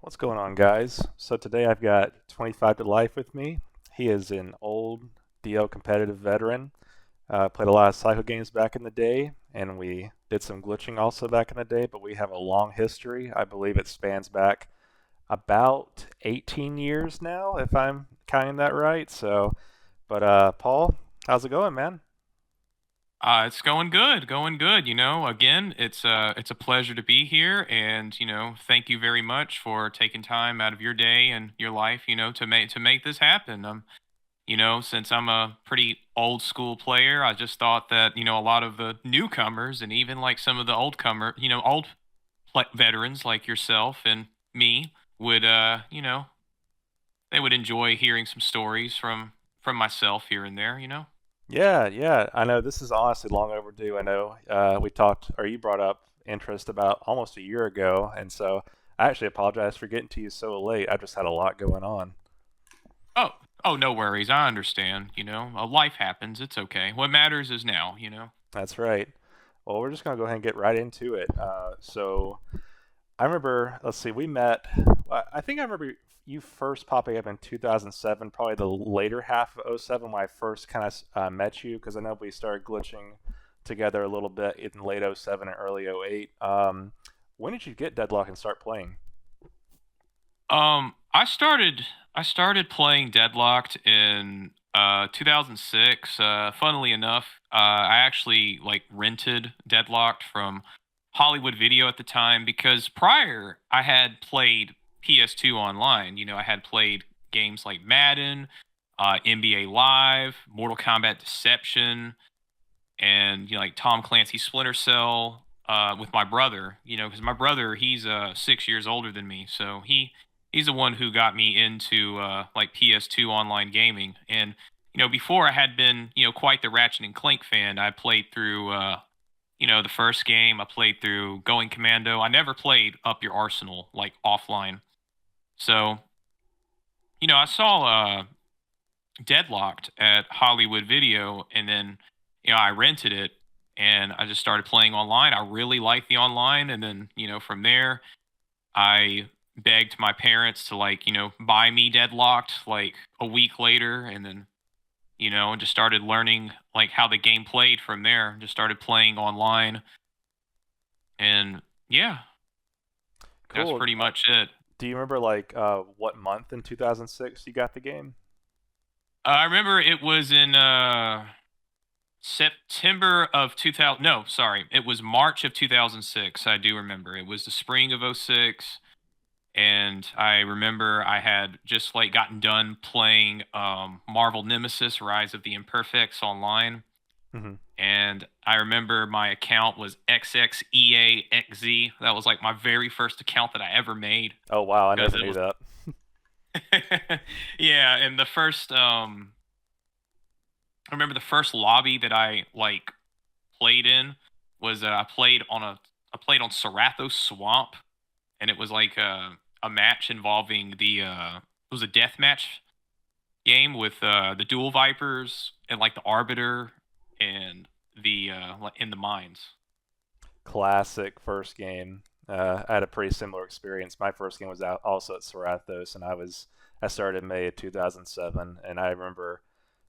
What's going on, guys? So today I've got 25 to life with me. He is an old DL competitive veteran. Played a lot of cycle games back in the day, and we did some glitching also back in the day, but we have a long history. I believe it spans back about 18 years now, if I'm counting that right. Paul, how's it going, man? It's going good, going good. Again, it's a pleasure to be here, and thank you very much for taking time out of your day and your life, to make this happen. Since I'm a pretty old school player, I just thought that a lot of the newcomers and even like some of the old veterans like yourself and me would, they would enjoy hearing some stories from myself here and there. Yeah. I know this is honestly long overdue. I know we talked, or you brought up interest about almost a year ago, and so I actually apologize for getting to you so late. I've just had a lot going on. Oh, oh, no worries. I understand. Life happens. It's okay. What matters is now. That's right. Well, we're just gonna go ahead and get right into it. I remember, let's see, we met. I think I remember you first popping up in 2007, probably the later half of '07 when I first kind of met you, because I know we started glitching together a little bit in late '07 and early '08. When did you get Deadlock and start playing? I started playing Deadlocked in 2006. Funnily enough, I actually like rented Deadlocked from Hollywood Video at the time because prior I had played PS2 online. I had played games like Madden, NBA Live, Mortal Kombat Deception, and like Tom Clancy Splinter Cell with my brother. Because my brother he's 6 years older than me, so he's the one who got me into like PS2 online gaming. And before I had been quite the Ratchet and Clank fan. I played through the first game. I played through Going Commando. I never played Up Your Arsenal like offline. So I saw Deadlocked at Hollywood Video, and then I rented it and I just started playing online. I really liked the online, and then from there I begged my parents to like buy me Deadlocked like a week later, and then and just started learning like how the game played from there. Just started playing online, and yeah, that's Cool. pretty much it. Do you remember what month in 2006 you got the game? I remember it was in September of 2000. No, sorry. It was March of 2006. I do remember. It was the spring of '06, and I remember I had just like gotten done playing Marvel Nemesis Rise of the Imperfects online, Hmm. and I remember my account was XXEAXZ. That was like my very first account that I ever made Oh wow, I because never it knew was that. yeah, and the first I remember the first lobby that I like played in was I played on Sarathos Swamp, and it was like a match involving it was a death match game with the Dual Vipers and like the Arbiter and the like in the mines. Classic first game. I had a pretty similar experience. My first game was out also at Sarathos, and I started in May of 2007, and I remember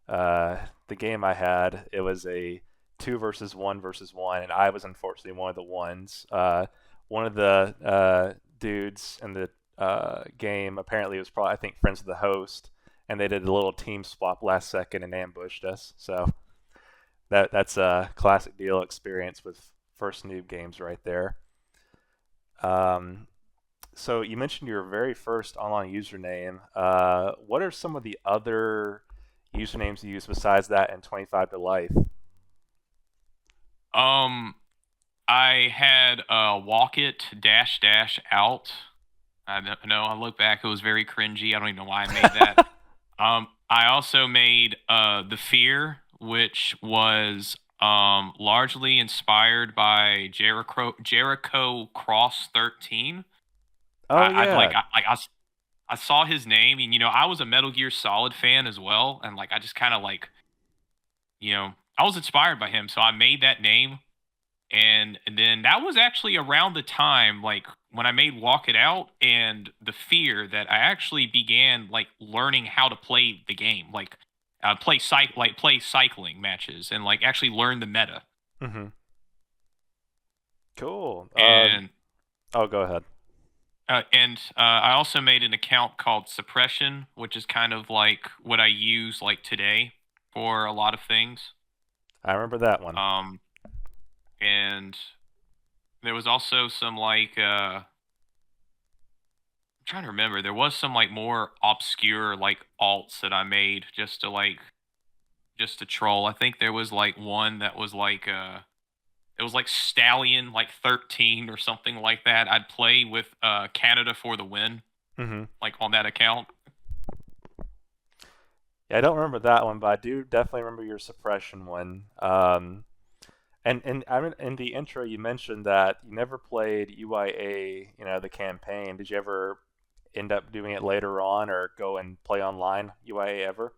uh, the game I had. It was a two versus one, and I was unfortunately one of the ones. One of the dudes in the game apparently was probably I think friends with the host, and they did a little team swap last second and ambushed us. So that's a classic deal experience with first noob games right there. Um, so you mentioned your very first online username. What are some of the other usernames you use besides that and 25 to life? Um, I had walk it dash dash out. I don't know. I look back, it was very cringy. I don't even know why I made that. I also made the Fear, which was largely inspired by Jericho Cross 13. Oh yeah, I saw his name, and I was a Metal Gear Solid fan as well, and like I just kind of like I was inspired by him, so I made that name. And then that was actually around the time like when I made Walk It Out and the fear that I actually began like learning how to play the game, like play cycling matches and like actually learn the meta. Hmm. Cool. And Oh, go ahead. I also made an account called Suppression, which is kind of like what I use like today for a lot of things. I remember that one. Um, and there was also some like I'm trying to remember. There was some like more obscure like alts that I made just to troll. I think there was like one that was like it was like Stallion like 13 or something like that. I'd play with Canada for the win Hmm. like on that account. Yeah, I don't remember that one, but I do definitely remember your suppression one. And I mean, in the intro, you mentioned that you never played UIA, the campaign. Did you ever end up doing it later on, or go and play online UIA ever?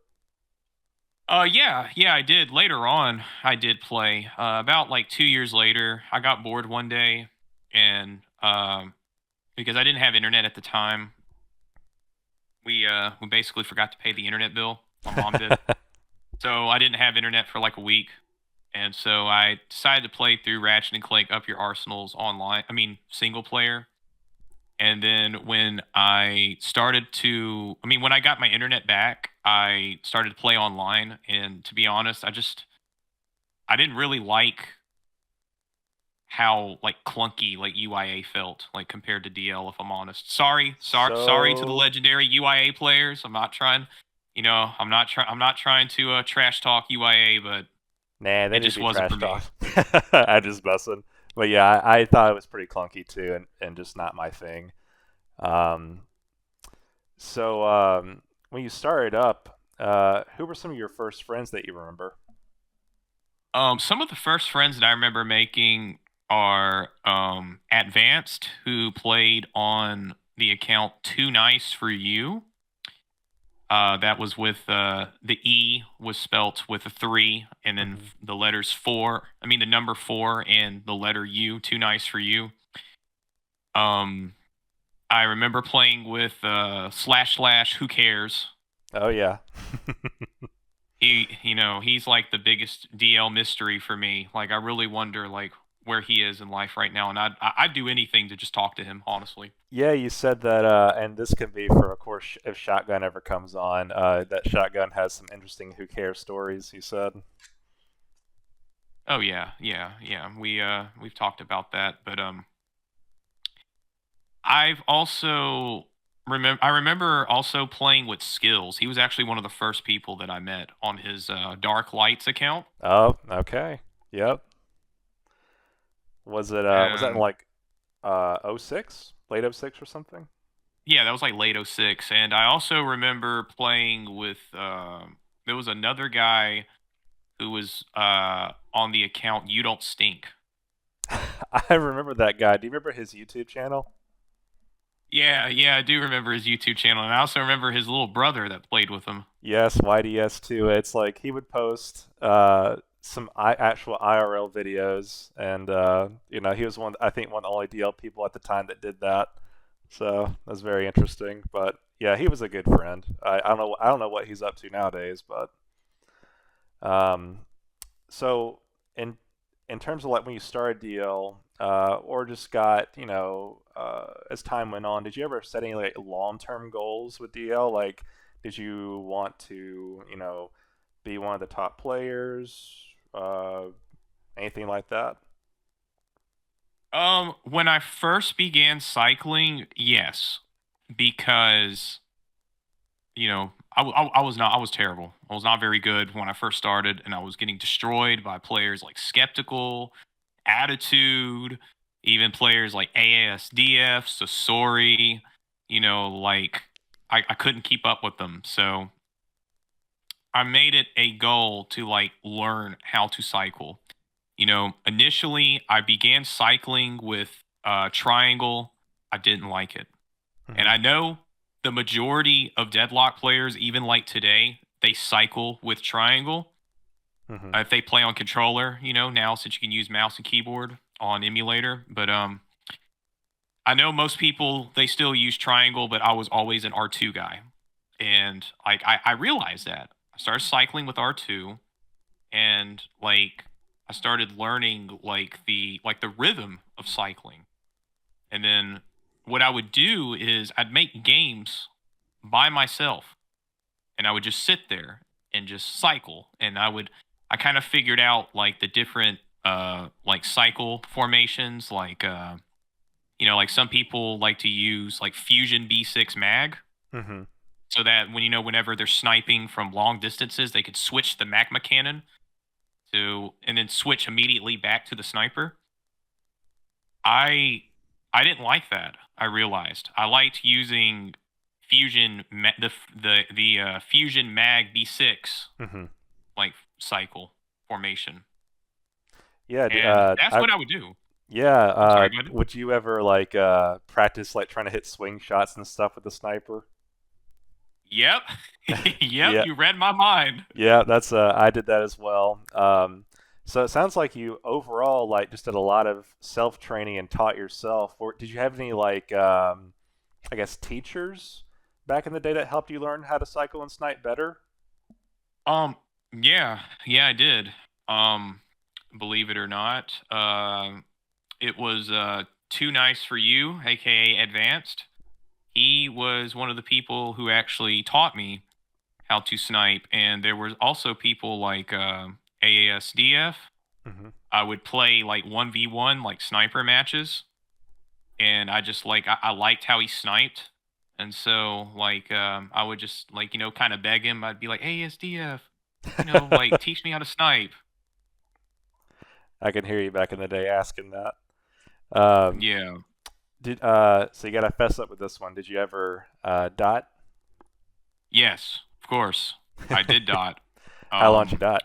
Yeah, I did. Later on, I did play. About like 2 years later, I got bored one day, and because I didn't have internet at the time, we basically forgot to pay the internet bill. My mom did, so I didn't have internet for like a week, and so I decided to play through Ratchet and Clank Up Your Arsenals online. I mean, single player. And then when I got my internet back, I started to play online. And to be honest, I didn't really like how like clunky like UIA felt like compared to DL. If I'm honest, sorry to the So, legendary UIA players. I'm not trying to trash talk UIA, but nah, they it need to just be wasn't trash for me. talked. I'm just messing. But yeah, I thought it was pretty clunky too, and just not my thing. Um, so when you started up, who were some of your first friends that you remember? Some of the first friends that I remember making are Advanced, who played on the account Too Nice for You. That was with the E was spelt with a three, and then Hmm. the letters four. I mean the number four and the letter U. Too Nice for You. Um, I remember playing with slash slash. Who cares? Oh yeah. He's like the biggest DL mystery for me. Like, I really wonder, like, where he is in life right now, and I'd do anything to just talk to him, honestly. Yeah, you said that, and this can be for, of course, if Shotgun ever comes on, that Shotgun has some interesting Who Cares stories, you said. Oh yeah. We've talked about that, but I've also I remember also playing with Skills. He was actually one of the first people that I met on his Dark Lights account, Oh, okay. Yep. Was that in and like '06, late '06 or something? yeah, that was like late '06. And I also remember playing with there was another guy who was on the account You Don't Stink. I remember that guy. Do you remember his YouTube channel? Yeah, I do remember his YouTube channel, and I also remember his little brother that played with him. Yes, YDS2. It's like he would post some actual IRL videos, and he was I think one of the only DL people at the time that did that. So that was very interesting. But yeah, he was a good friend. I don't know what he's up to nowadays, but um, so in in terms of like when you started DL, or just got as time went on, did you ever set any like long-term goals with DL? Like, did you want to be one of the top players? Anything like that? When I first began cycling, yes, because I was terrible. I was not very good when I first started, and I was getting destroyed by players like Skeptical, Attitude, even players like AASDF, Sasori. Like I couldn't keep up with them, so I made it a goal to like learn how to cycle. Initially I began cycling with Triangle. I didn't like it. And Hmm. I know the majority of Deadlock players, even like today, they cycle with Triangle. Hmm. If they play on controller, now since you can use mouse and keyboard on emulator. But I know most people they still use triangle, but I was always an R2 guy, and like I realized that I started cycling with R2, and like I started learning like the rhythm of cycling, and then what I would do is I'd make games by myself, and I would just sit there and just cycle, and I kind of figured out like the different like cycle formations, like like some people like to use like Fusion B6 mag Hmm. so that whenever they're sniping from long distances, they could switch the magma cannon to and then switch immediately back to the sniper. I I didn't like that. I realized I liked using the Fusion Mag B6 Hmm. like cycle formation, Yeah, and that's what I would do. yeah. I'm sorry, go ahead. Would you ever like practice like trying to hit swing shots and stuff with the sniper? Yep, yep. Yeah, You read my mind. yeah. That's I did that as well. So it sounds like you overall like just did a lot of self training and taught yourself. Or did you have any like I guess teachers back in the day that helped you learn how to cycle and snipe better? Um, yeah, I did. Um, Believe it or not, it was Too Nice for You, aka Advanced. He was one of the people who actually taught me how to snipe, and there was also people like AASDF. Hmm. I would play like 1v1 like sniper matches, and I just I liked how he sniped. And so I would just kind of beg him. I'd be like, "Hey SDF, like teach me how to snipe." I can hear you back in the day asking that. Um, Yeah. did so you gotta fess up with this one. Did you ever dot? Yes, of course. I did dot. How long did you dot?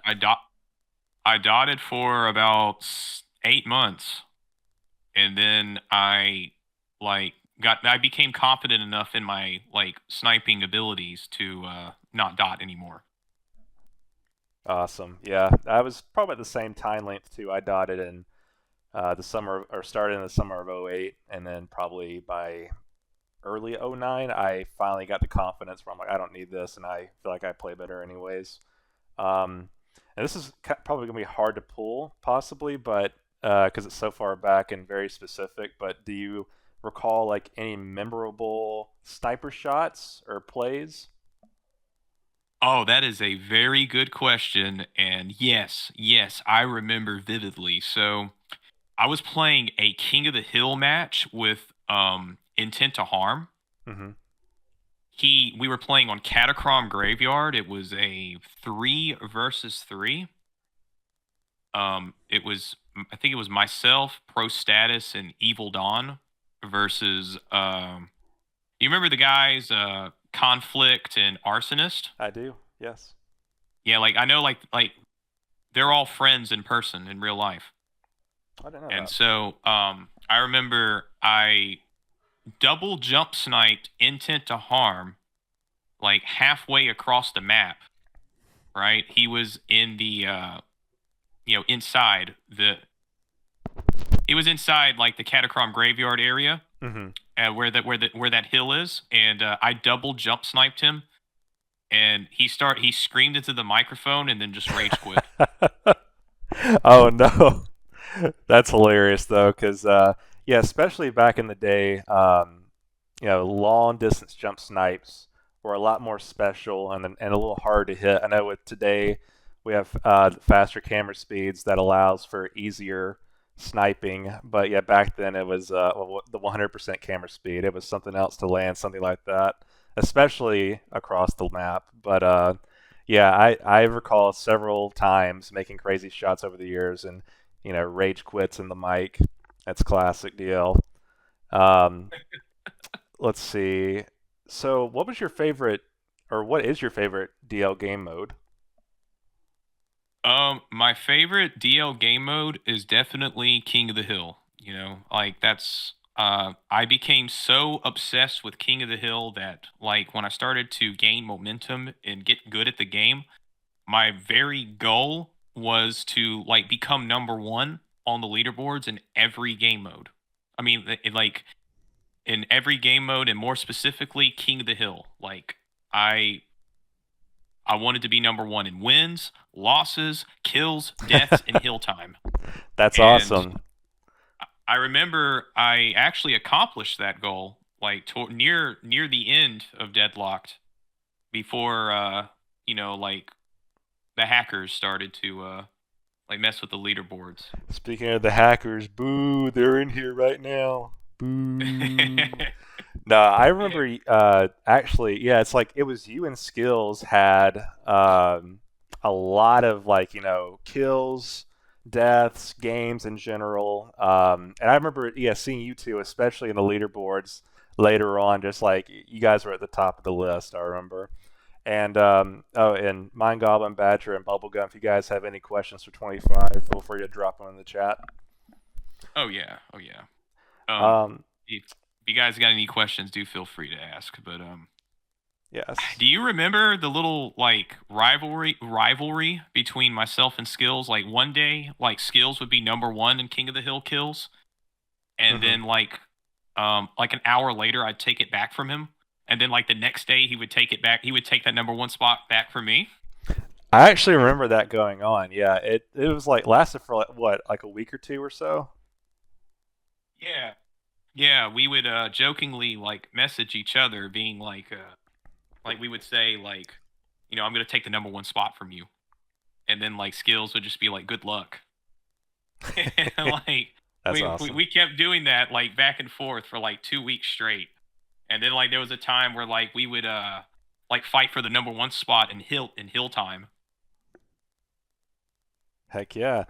I dotted for about 8 months, and then I became confident enough in my like sniping abilities to not dot anymore. Awesome. Yeah, I was probably at the same time length too. I dotted in the summer or started in the summer of '08, and then probably by early '09, I finally got the confidence where I'm like, I don't need this, and I feel like I play better anyways. Um, and this is probably gonna be hard to pull, possibly, but because it's so far back and very specific. But do you recall like any memorable sniper shots or plays? Oh, that is a very good question. And yes, I remember vividly. So I was playing a King of the Hill match with Intent to Harm. Hmm. We were playing on Catacrom Graveyard. It was a 3 versus 3. It was I think it was myself, Pro Status, and Evil Dawn versus you remember the guys Conflict and Arsonist? I do. Yes. Yeah, like I know like they're all friends in person in real life. I didn't know And that. so I remember I double jump sniped Intent to Harm like halfway across the map, right? He was in the inside the he was inside like the Catacrom Graveyard area, Hmm. where that hill is, and I double jump sniped him, and he screamed into the microphone and then just rage quit. Oh no, that's hilarious though, because yeah, especially back in the day, long distance jump snipes were a lot more special and a little hard to hit. I know with today we have faster camera speeds that allows for easier sniping, but yeah, back then it was the 100% camera speed. It was something else to land something like that, especially across the map. But yeah, I recall several times making crazy shots over the years and rage quits in the mic. That's classic DL. Um, let's see. So, what was your favorite, or what is your favorite DL game mode? My favorite DL game mode is definitely King of the Hill. Like that's I became so obsessed with King of the Hill that like when I started to gain momentum and get good at the game, my very goal was to like become number 1 on the leaderboards in every game mode. I mean, like in every game mode, and more specifically, King of the Hill. Like I I wanted to be number one in wins, losses, kills, deaths, and hill time. That's And awesome. I remember I actually accomplished that goal like near the end of Deadlocked before like the hackers started to like mess with the leaderboards. Speaking of the hackers, boo, they're in here right now. Boo. No, I remember actually, yeah, it's like it was you and Skills had a lot of like, kills, deaths, games in general. And I remember, yeah, seeing you two, especially in the leaderboards later on, just like you guys were at the top of the list, I remember. And oh, and Mind Goblin, Badger, and Bubblegum, if you guys have any questions for 25, feel free to drop them in the chat. Oh yeah, oh yeah. Um, If you guys got any questions, do feel free to ask. But yes. do you remember the little like rivalry between myself and Skills? Like one day, like Skills would be number one in King of the Hill kills, and Hmm. then like an hour later, I'd take it back from him, and then like the next day, he would take it back. He would take that number one spot back from me. I actually remember that going on. Yeah, it was like lasted for like what, like a week or two or so. Yeah, yeah. We would jokingly like message each other, being like we would say like, I'm gonna take the number one spot from you, and then like Skills would just be like, good luck. Like That's we awesome. kept doing that like back and forth for like 2 weeks straight. And then like there was a time where like we would like fight for the number one spot in hill time. Heck yeah.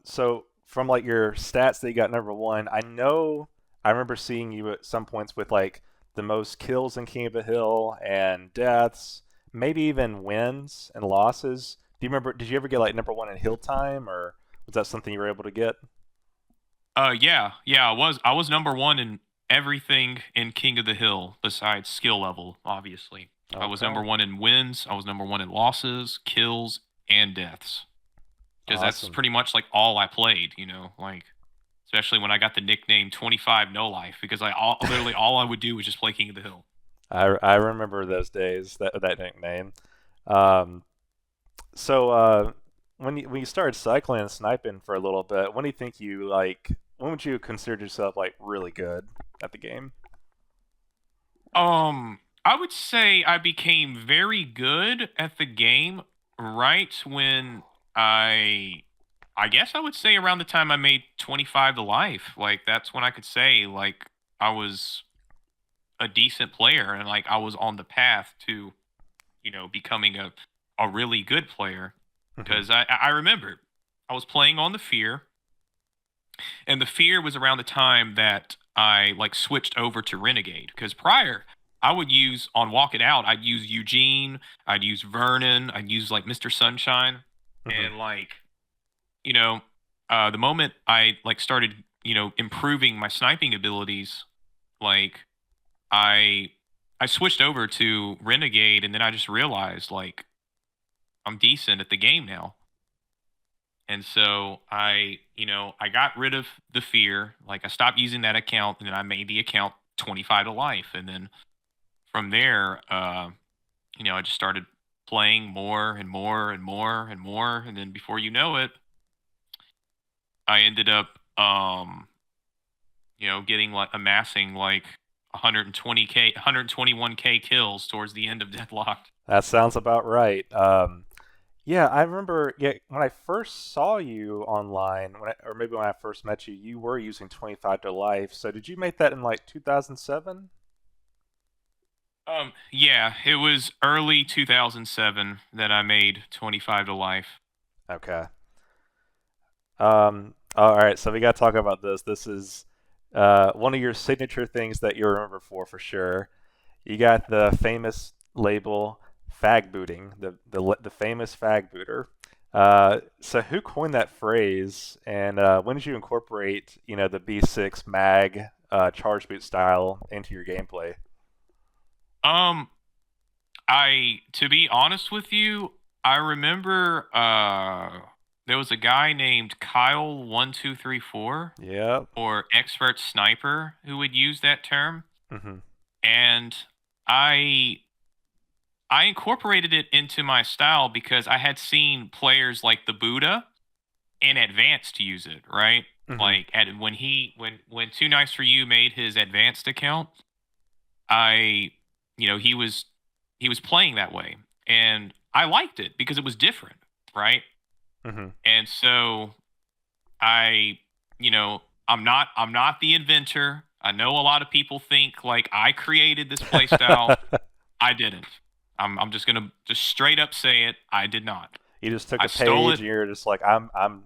So from like your stats that you got number one, I know I remember seeing you at some points with like the most kills in King of the Hill and deaths, maybe even wins and losses. Do you remember? Did you ever get like number one in hill time, or was that something you were able to get? Yeah, I was number one in everything in King of the Hill besides skill level, obviously. I was Okay, number one in wins, I was number one in losses, kills, and deaths. Because that's awesome. pretty much like all I played, like especially when I got the nickname 25 No Life, because literally all I would do was just play King of the Hill. I remember those days, that nickname. Um, so when you started cycling and sniping for a little bit, when do you think you like? When would you consider yourself like really good at the game? I would say I became very good at the game right when I I guess I would say around the time I made 25 to life. Like that's when I could say like I was a decent player, and like I was on the path to, becoming a really good player. Hmm. Because I remember I was playing on the Fear, and the Fear was around the time that I like switched over to Renegade. Because prior, I would use on Walk It Out, I'd use Eugene, I'd use Vernon, I'd use like Mr. Sunshine, Hmm. and like you know, the moment I like started improving my sniping abilities, like I I switched over to Renegade, and then I just realized like I'm decent at the game now. And so I got rid of the Fear. Like I stopped using that account, and then I made the account 25 to life. And then from there, I just started playing more and more and more and more. And then before you know it, I ended up, getting like amassing like 120k, 121k kills towards the end of Deadlocked. That sounds about right. Yeah, I remember. Yeah, when I first saw you online, or maybe when I first met you, you were using 25 to life. So did you make that in like 2007? Yeah, it was early 2007 that I made 25 to life. Okay. All right, so we got to talk about this. This is one of your signature things that you remember for sure. You got the famous label fag booting, the famous fag booter. So who coined that phrase, and when did you incorporate, the B6 mag charge boot style into your gameplay? Um, to be honest with you, I remember. there was a guy named Kyle1234 Yep. or Expert Sniper who would use that term, Hmm. and I I incorporated it into my style because I had seen players like the Buddha in advanced use it, right? Hmm. Like when Too Nice for You made his advanced account, I he was playing that way, and I liked it because it was different, right? Hmm. And so I, I'm not the inventor. I know a lot of people think like I created this playstyle. I didn't. I'm just gonna just straight up say it. I did not. You just took I a stole page it. and you're just like,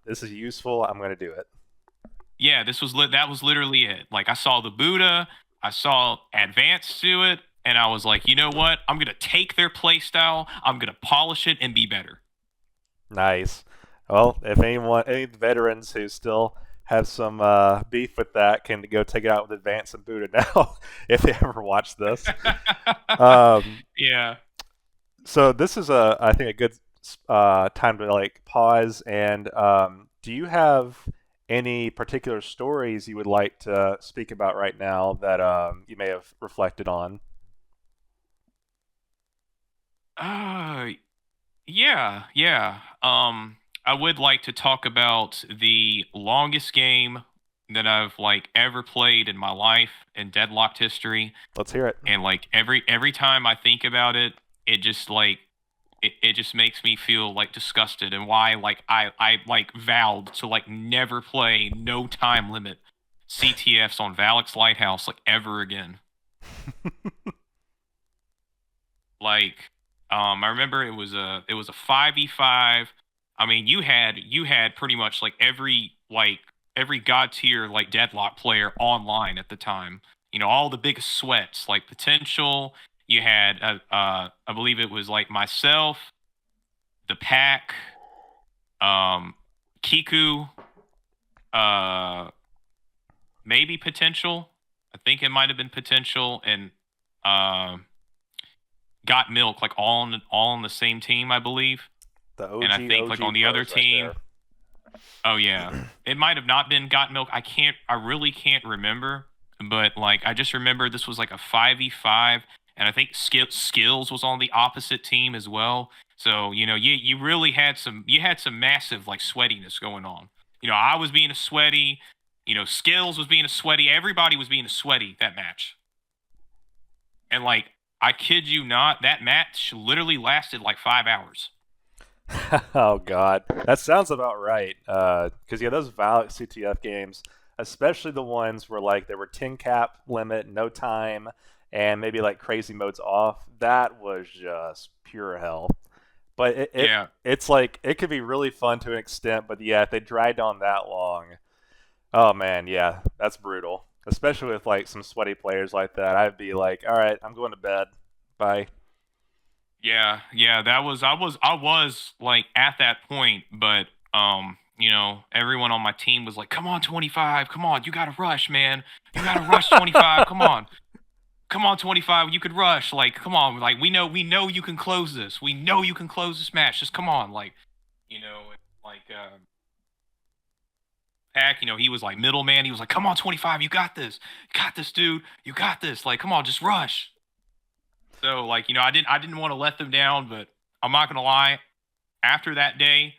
this is useful. I'm gonna do it. Yeah, that was literally it. Like I saw the Buddha, I saw advanced to it, and I was like, you know what? I'm gonna take their playstyle, I'm gonna polish it and be better. Nice. Well, if any veterans who still have some beef with that can go take it out with Advance and Buddha now, if they ever watch this. Um, Yeah. so this is I think a good time to like pause and do you have any particular stories you would like to speak about right now that you may have reflected on? Uh yeah, yeah. I would like to talk about the longest game that I've like ever played in my life in Deadlocked history. Let's hear it. And like every time I think about it, it just like it just makes me feel like disgusted and why like I like vowed to like never play no time limit CTFs on Valak's Lighthouse like ever again. Like I remember it was a 5v5. I mean, you had pretty much like every god tier like deadlock player online at the time. You know, all the biggest sweats like potential. You had I believe it was like myself, the pack, um Kiku, uh maybe potential. I think it might have been potential and um got milk like all on the same team, I believe. The And I OG think like on the other pros right there. team, oh yeah, it might have not been got milk. I really can't remember, but like I just remember this was like a 5v5, and I think skills was on the opposite team as well. So you really had some massive like sweatiness going on. I was being a sweaty. Skills was being a sweaty. Everybody was being a sweaty that match. And like I kid you not, that match literally lasted like 5 hours. Oh God, that sounds about right. Because yeah, those Valak CTF games, especially the ones where like there were 10 cap limit, no time, and maybe like crazy modes off. That was just pure hell. But Yeah, it's like it could be really fun to an extent, but yeah, if they dragged on that long, oh man, yeah, that's brutal. Especially with like some sweaty players like that, I'd be like, all right, I'm going to bed. Bye. yeah. I was like at that point, but everyone on my team was like, "Come on, 25, come on, you gotta rush, man, you gotta rush 25, come on, 25, you could rush, like, come on, like we know you can close this, we know you can close this match, just come on, like, like Pack, he was like middleman, he was like, "Come on, 25, you got this, dude, you got this, like, come on, just rush." So like, I didn't want to let them down, but I'm not gonna lie. After that day,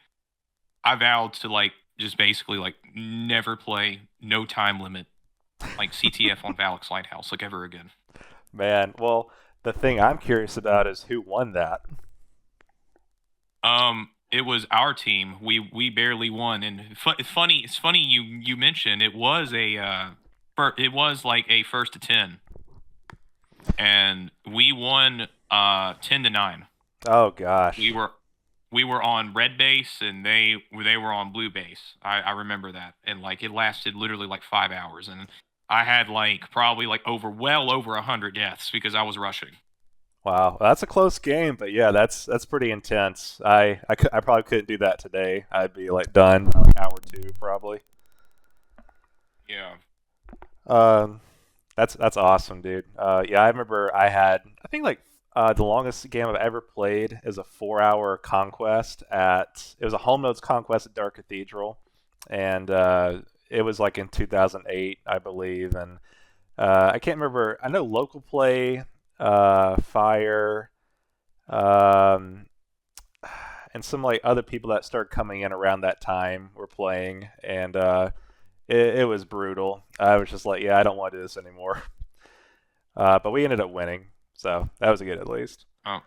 I vowed to like just basically like never play no time limit like CTF on Valak's Lighthouse like ever again. Man, well, the thing I'm curious about is who won that. It was our team. We barely won, and it's funny. It's funny you mentioned it was it was like a first to 10, and we won 10-9. Oh We gosh. were we were on red base and they were on blue base. I remember that, and like it lasted literally like 5 hours, and I had like probably like well over 100 deaths because I was rushing. Wow, that's a close game, but yeah, that's pretty intense. I probably couldn't do that today. I'd be like done in an hour or two probably. Yeah. Um, that's awesome, dude. Yeah, I remember I had I think like The longest game I've ever played is a 4-hour conquest at. It was a home notes conquest at Dark Cathedral, and it was like in 2008, I believe. And I can't remember. I know local play, Fire, um, and some like other people that started coming in around that time were playing, and it was brutal. I was just like, yeah, I don't want to do this anymore. But we ended up winning, so that was good at least. Oh,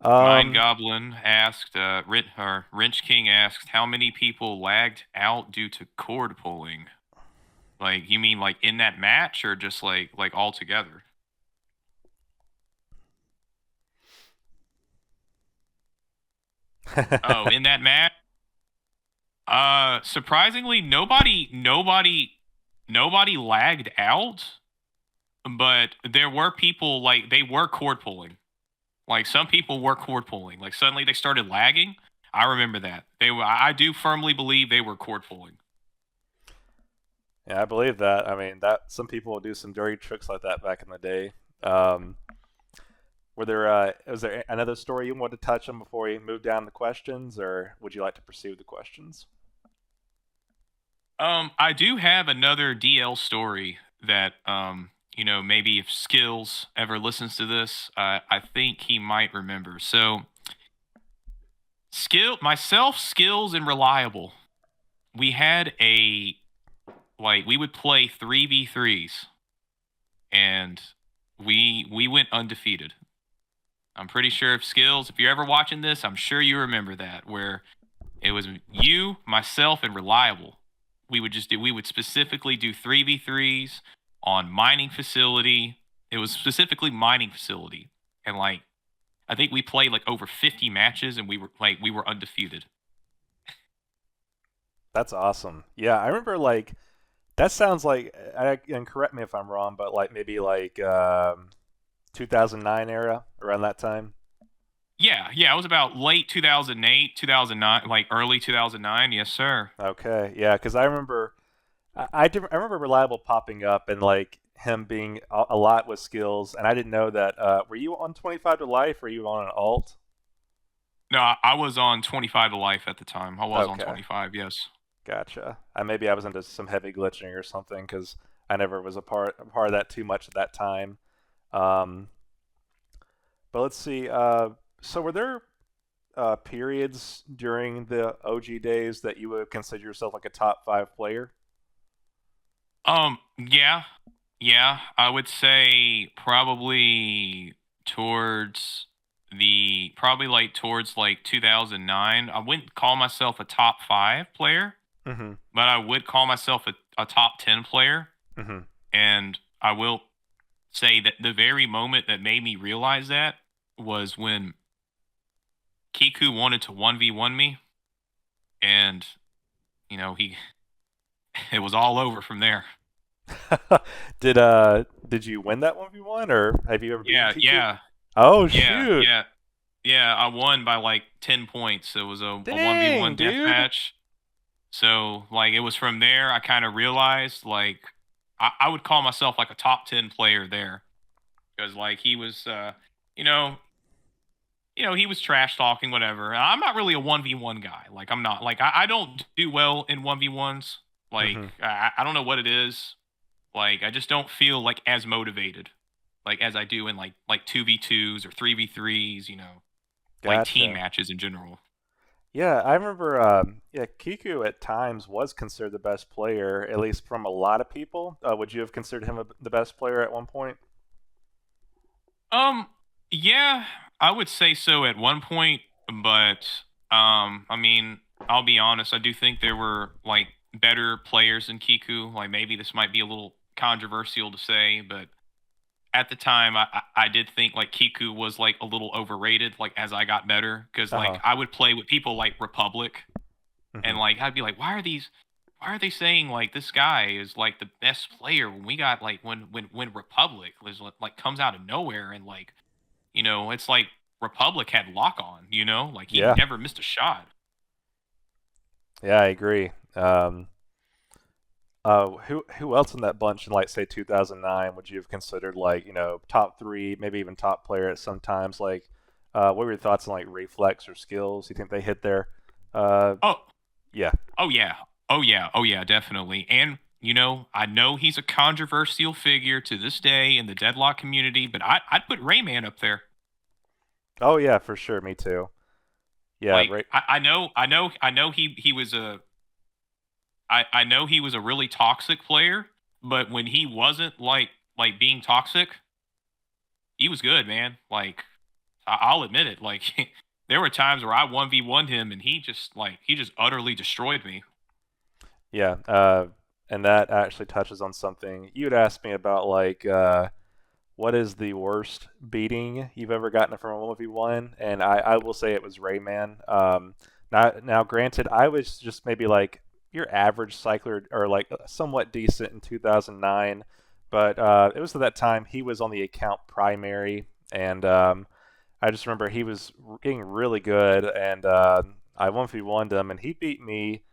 Mind Um, Goblin asked, Wrench King asked, how many people lagged out due to cord pulling? Like, you mean like in that match, or just like all together? Oh, in that match. Surprisingly, nobody lagged out, but there were people like they were cord pulling. Like some people were cord pulling. Like suddenly they started lagging. I remember that. They were. I do firmly believe they were cord pulling. yeah, I believe that. I mean, that some people would do some dirty tricks like that back in the day. Um, was there another story you wanted to touch on before we move down the questions, or would you like to pursue the questions? I do have another DL story that maybe if Skills ever listens to this, I think he might remember. So, Skills, and Reliable. We had a we would play 3v3s, and we went undefeated. I'm pretty sure if Skills, if you're ever watching this, I'm sure you remember that, where it was you, myself, and Reliable. We would specifically do 3v3s on mining facility. It was specifically mining facility. And I think we played like over 50 matches, and we were undefeated. That's awesome. Yeah, I remember like that sounds like, and correct me if I'm wrong, but like maybe like 2009 era around that time. Yeah, yeah, it was about late 2008, 2009, like early 2009. Yes, sir. Okay, yeah, because I remember I remember Reliable popping up and like him being a lot with skills, and I didn't know that. Were you on 25 to life? Or were you on an alt? No, I was on 25 to life at the time. I was on Okay, 25, yes. gotcha. Maybe I was into some heavy glitching or something because I never was a part of that too much at that time. Um, but let's see. So were there periods during the OG days that you would consider yourself like a top five player? Yeah, yeah, I would say probably towards like 2009. I wouldn't call myself a top 5 player, Mm-hmm. but I would call myself a top 10 player. Mm-hmm. And I will say that the very moment that made me realize that was when Kiku wanted to 1v1 me, and he it was all over from there. Did you win that 1v1 or have you ever beaten Yeah, Kiku? yeah, Oh yeah, shoot. yeah, yeah. I won by like 10 points. It was a Dang, 1v1 death dude. match. So it was from there I kind of realized I would call myself like a top 10 player there, because he was you know he was trash talking, whatever. I'm not really a 1v1 guy. Like, I'm not. Like, I don't do well in 1v1s. Like, Mm-hmm. I don't know what it is. Like, I just don't feel like as motivated, like, as I do in like 2v2s or 3v3s, like team Gotcha. matches in general. Yeah, I remember. Yeah, Kiku at times was considered the best player, at least from a lot of people. Would you have considered him the best player at one point? Um, yeah, I would say so at one point, but I mean, I'll be honest, I do think there were like better players than Kiku. Like, maybe this might be a little controversial to say, but at the time I did think like Kiku was like a little overrated, like as I got better, because Uh huh. I would play with people like Republic, Mm-hmm. and like I'd be like, why are they saying like this guy is like the best player when we got like when Republic was like comes out of nowhere, and it's like Republic had lock on, like he Yeah. never missed a shot. Yeah, I agree. Who else in that bunch in like say 2009 would you have considered like top three, maybe even top player at some times? Like, what were your thoughts on like reflex or skills? You think they hit there? Uh, Oh, yeah. oh yeah, oh yeah, oh yeah, definitely. And I know he's a controversial figure to this day in the Deadlock community, but I'd put Rayman up there. Oh yeah, for sure. Me too. Yeah. Like Right. I know he was a I know he was a really toxic player, but when he wasn't like being toxic, he was good, man. Like I'll admit it. Like there were times where I 1v1 him and he just utterly destroyed me. Yeah. And that actually touches on something you'd asked me about, like what is the worst beating you've ever gotten from a 1v1? And I will say it was Rayman. Now, granted, I was just maybe like your average cycler or like somewhat decent in 2009, but it was at that time he was on the account primary, and I just remember he was getting really good, and I 1v1'd him, and he beat me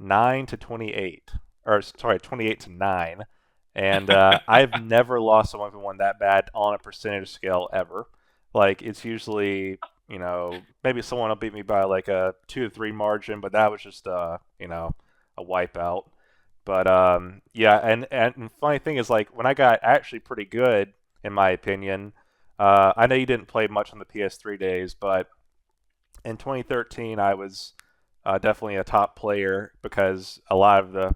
9-28, or sorry, 28-9. And I've never lost a 1v1 that bad on a percentage scale ever. Like it's usually, maybe someone will beat me by like a 2 to 3 margin, but that was just a wipeout. But yeah, and funny thing is like when I got actually pretty good, in my opinion, I know you didn't play much on the PS3 days, but in 2013, I was definitely a top player because a lot of the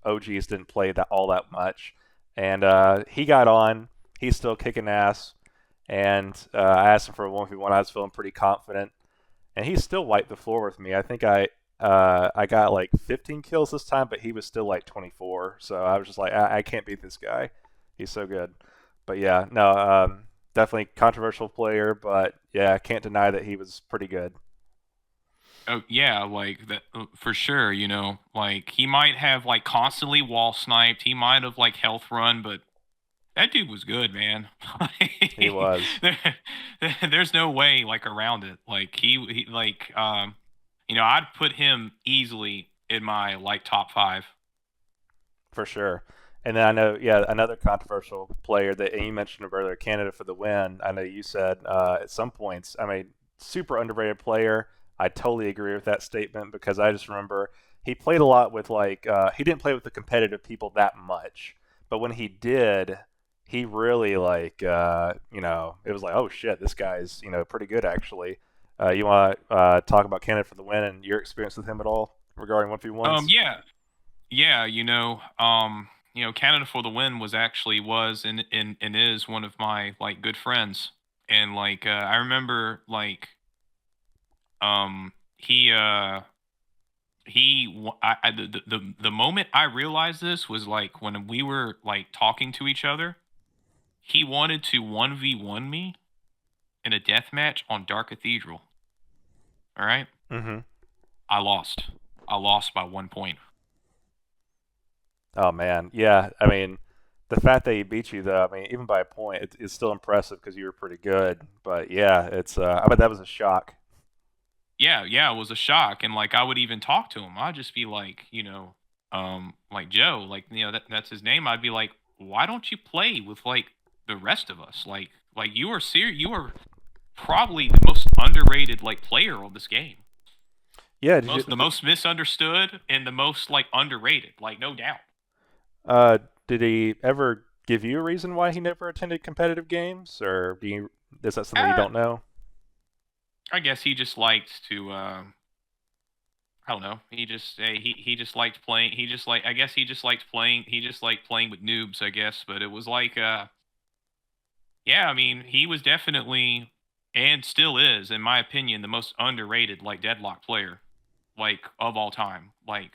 OGs didn't play that all that much, and he got on. He's still kicking ass, and I asked him for a 1v1. I was feeling pretty confident, and he still wiped the floor with me. I think I got like 15 kills this time, but he was still like 24. So I was just like, I can't beat this guy. He's so good. But yeah, no, definitely controversial player, but yeah, I can't deny that he was pretty good. Oh yeah, like that for sure. Like he might have like constantly wall sniped. He might have like health run, but that dude was good, man. He was. There's no way like around it. Like he like I'd put him easily in my like top five. For sure. And then I know, yeah, another controversial player that you mentioned earlier, Canada for the win. I know you said at some points, I mean, super underrated player. I totally agree with that statement because I just remember he played a lot with like he didn't play with the competitive people that much, but when he did, he really like it was like, oh shit, this guy's pretty good actually. You want to talk about Canada for the win and your experience with him at all regarding 1v1s? Yeah, yeah. Canada for the win was and is one of my like good friends, and like I remember like he the moment I realized this was like when we were like talking to each other. He wanted to 1v1 me in a death match on Dark Cathedral. All right? Mm-hmm. I lost. I lost by 1 point. Oh man, yeah. I mean, the fact that he beat you, though, I mean, even by a point, it's still impressive because you were pretty good. But yeah, it's. I bet that was a shock. Yeah, yeah, it was a shock. And like I would even talk to him. I'd just be like, like Joe, like, that's his name. I'd be like, why don't you play with like the rest of us? Like you are serious. You are probably the most underrated like player on this game. Yeah. Did you? The most misunderstood and the most like underrated, like no doubt. Uh, did he ever give you a reason why he never attended competitive games, or is that something you Uh, don't know? I guess he just liked to. I don't know. He just liked playing. He just like I guess he just liked playing. He just liked playing with noobs. I guess, but it was like yeah. I mean, he was definitely and still is, in my opinion, the most underrated like deadlock player like of all time. Like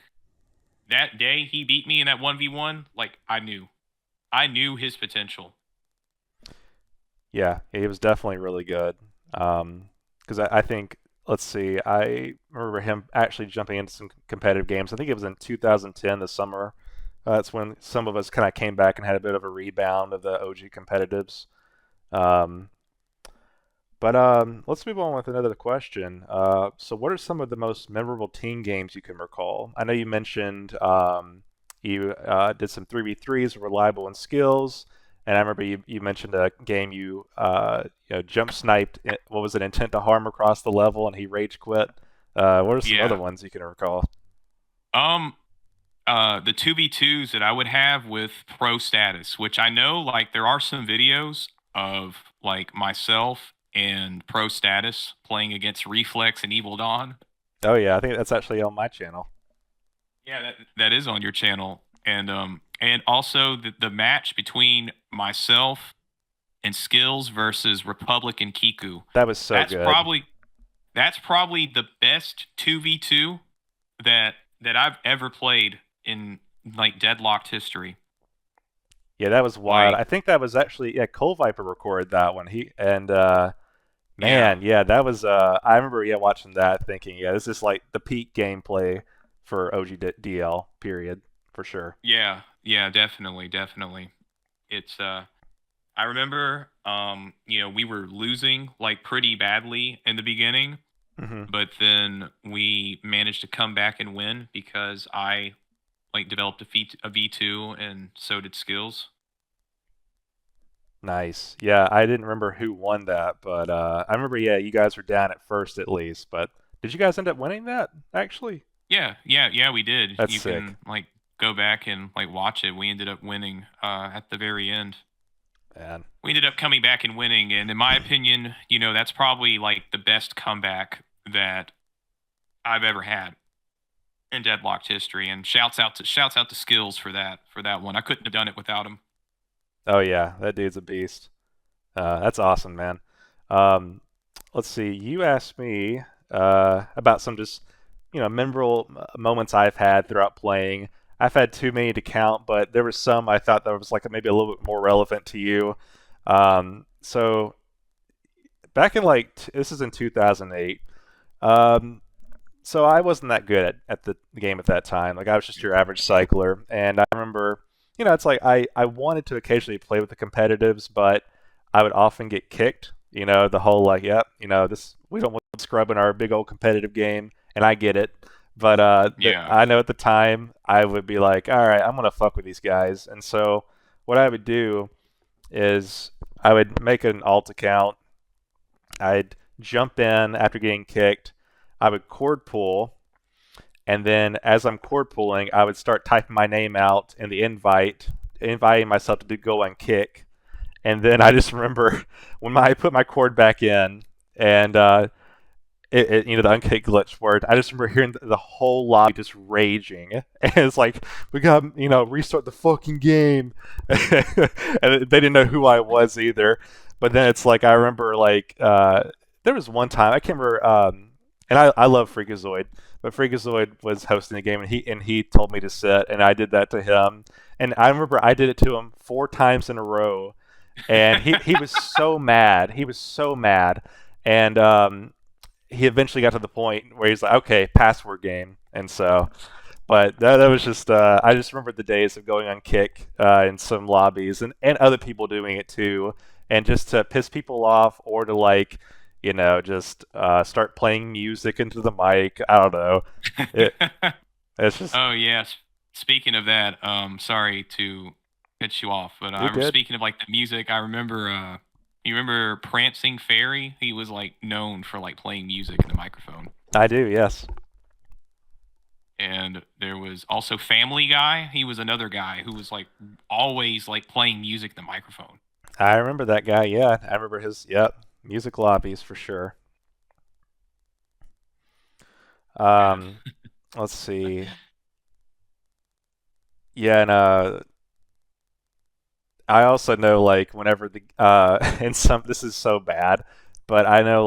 that day he beat me in that 1v1. Like I knew his potential. Yeah, he was definitely really good. Because I think, let's see, I remember him actually jumping into some competitive games. I think it was in 2010, the summer. That's when some of us kind of came back and had a bit of a rebound of the OG competitives. Um, but let's move on with another question. So, what are some of the most memorable team games you can recall? I know you mentioned You did some 3v3s, reliable in skills, and I remember you mentioned a game jump sniped. What was it? Intent to harm across the level, and he rage quit. What are some other Yeah. ones you can recall? Um, the 2v2s that I would have with pro status, which I know like there are some videos of like myself and pro status playing against Reflex and Evil Dawn. Oh yeah, I think that's actually on my channel. Yeah, that is on your channel. And also the match between myself and Skills versus Republic and Kiku. That was so That's good. probably that's probably the best 2v2 that I've ever played in like Deadlocked history. Yeah, that was wild. Like, I think that was actually yeah, Cold Viper recorded that one. He and yeah. Man, yeah, that was I remember yeah watching that thinking, yeah, this is like the peak gameplay for DL period for sure. Yeah, yeah, definitely, definitely. It's I remember we were losing like pretty badly in the beginning, Hmm. but then we managed to come back and win because I like developed a V2 and so did Skills. Nice. Yeah, I didn't remember who won that, but I remember yeah, you guys were down at first at least, but did you guys end up winning that actually? Yeah, yeah, yeah, we did. That's You sick. can like go back and like watch it. We ended up winning at the very end. Man. We ended up coming back and winning, and in my opinion, that's probably like the best comeback that I've ever had in Deadlocked history. And shouts out to Skills for that one. I couldn't have done it without him. Oh yeah, that dude's a beast. That's awesome, man. Um, let's see. You asked me about some just memorable moments I've had throughout playing. I've had too many to count, but there were some I thought that was like maybe a little bit more relevant to you. So back in this is in 2008. Um, so I wasn't that good at the game at that time. Like I was just your average cycler, and I remember, it's like I wanted to occasionally play with the competitives, but I would often get kicked. The whole like, yep, this we don't want scrub in our big old competitive game, and I get it. But Yeah, I know at the time I would be like, all right, I'm gonna fuck with these guys, and so what I would do is I would make an alt account. I'd jump in after getting kicked. I would cord pull, and then as I'm cord pulling, I would start typing my name out in the invite, inviting myself to go and kick. And then I just remember when I put my cord back in, and the unkick glitch word. I just remember hearing the whole lobby just raging, and it's like we got restart the fucking game, and they didn't know who I was either. But then it's like I remember there was one time I can't remember, and I love Freakazoid, but Freakazoid was hosting the game, and he told me to sit, and I did that to him, and I remember I did it to him 4 times in a row, and he was so mad. He was so mad, and he eventually got to the point where he's like, okay, password game, and so. But that was just I just remember the days of going on Kick in some lobbies and other people doing it too, and just to piss people off or to just start playing music into the mic. I don't know. It, it's just Oh yes. Speaking of that, sorry to cut you off, but you're I was good. speaking of like the music. I remember, you remember Prancing Fairy? He was like known for like playing music in the microphone. I do, yes. And there was also Family Guy. He was another guy who was like always like playing music in the microphone. I remember that guy. Yeah, I remember his. Yep, music lobbies for sure. And Um, let's see. Yeah, and I also know like whenever the and some this is so bad, but I know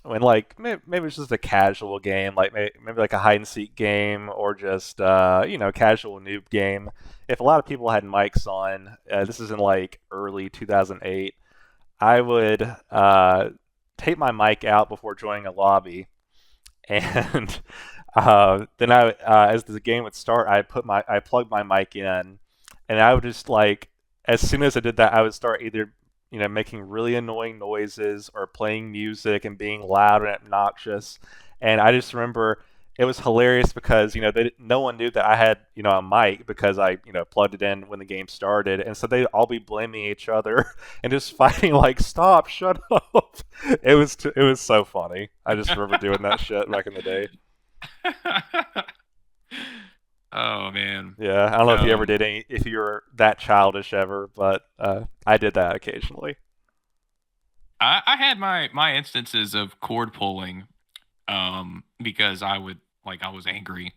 when maybe it's just a casual game, like maybe like a hide and seek game or just casual noob game. If a lot of people had mics on, this is in like early 2008. I would take my mic out before joining a lobby, and then as the game would start, I plugged my mic in, and I would just like as soon as I did that, I would start either making really annoying noises or playing music and being loud and obnoxious. And I just remember it was hilarious because no one knew that I had a mic because I plugged it in when the game started, and so they'd all be blaming each other and just fighting like, "Stop, shut up!" It was so funny. I just remember doing that shit back in the day. Oh man. Yeah, I don't know if you ever Um, did if you were that childish ever, but I did that occasionally. I had my instances of cord pulling, because I was angry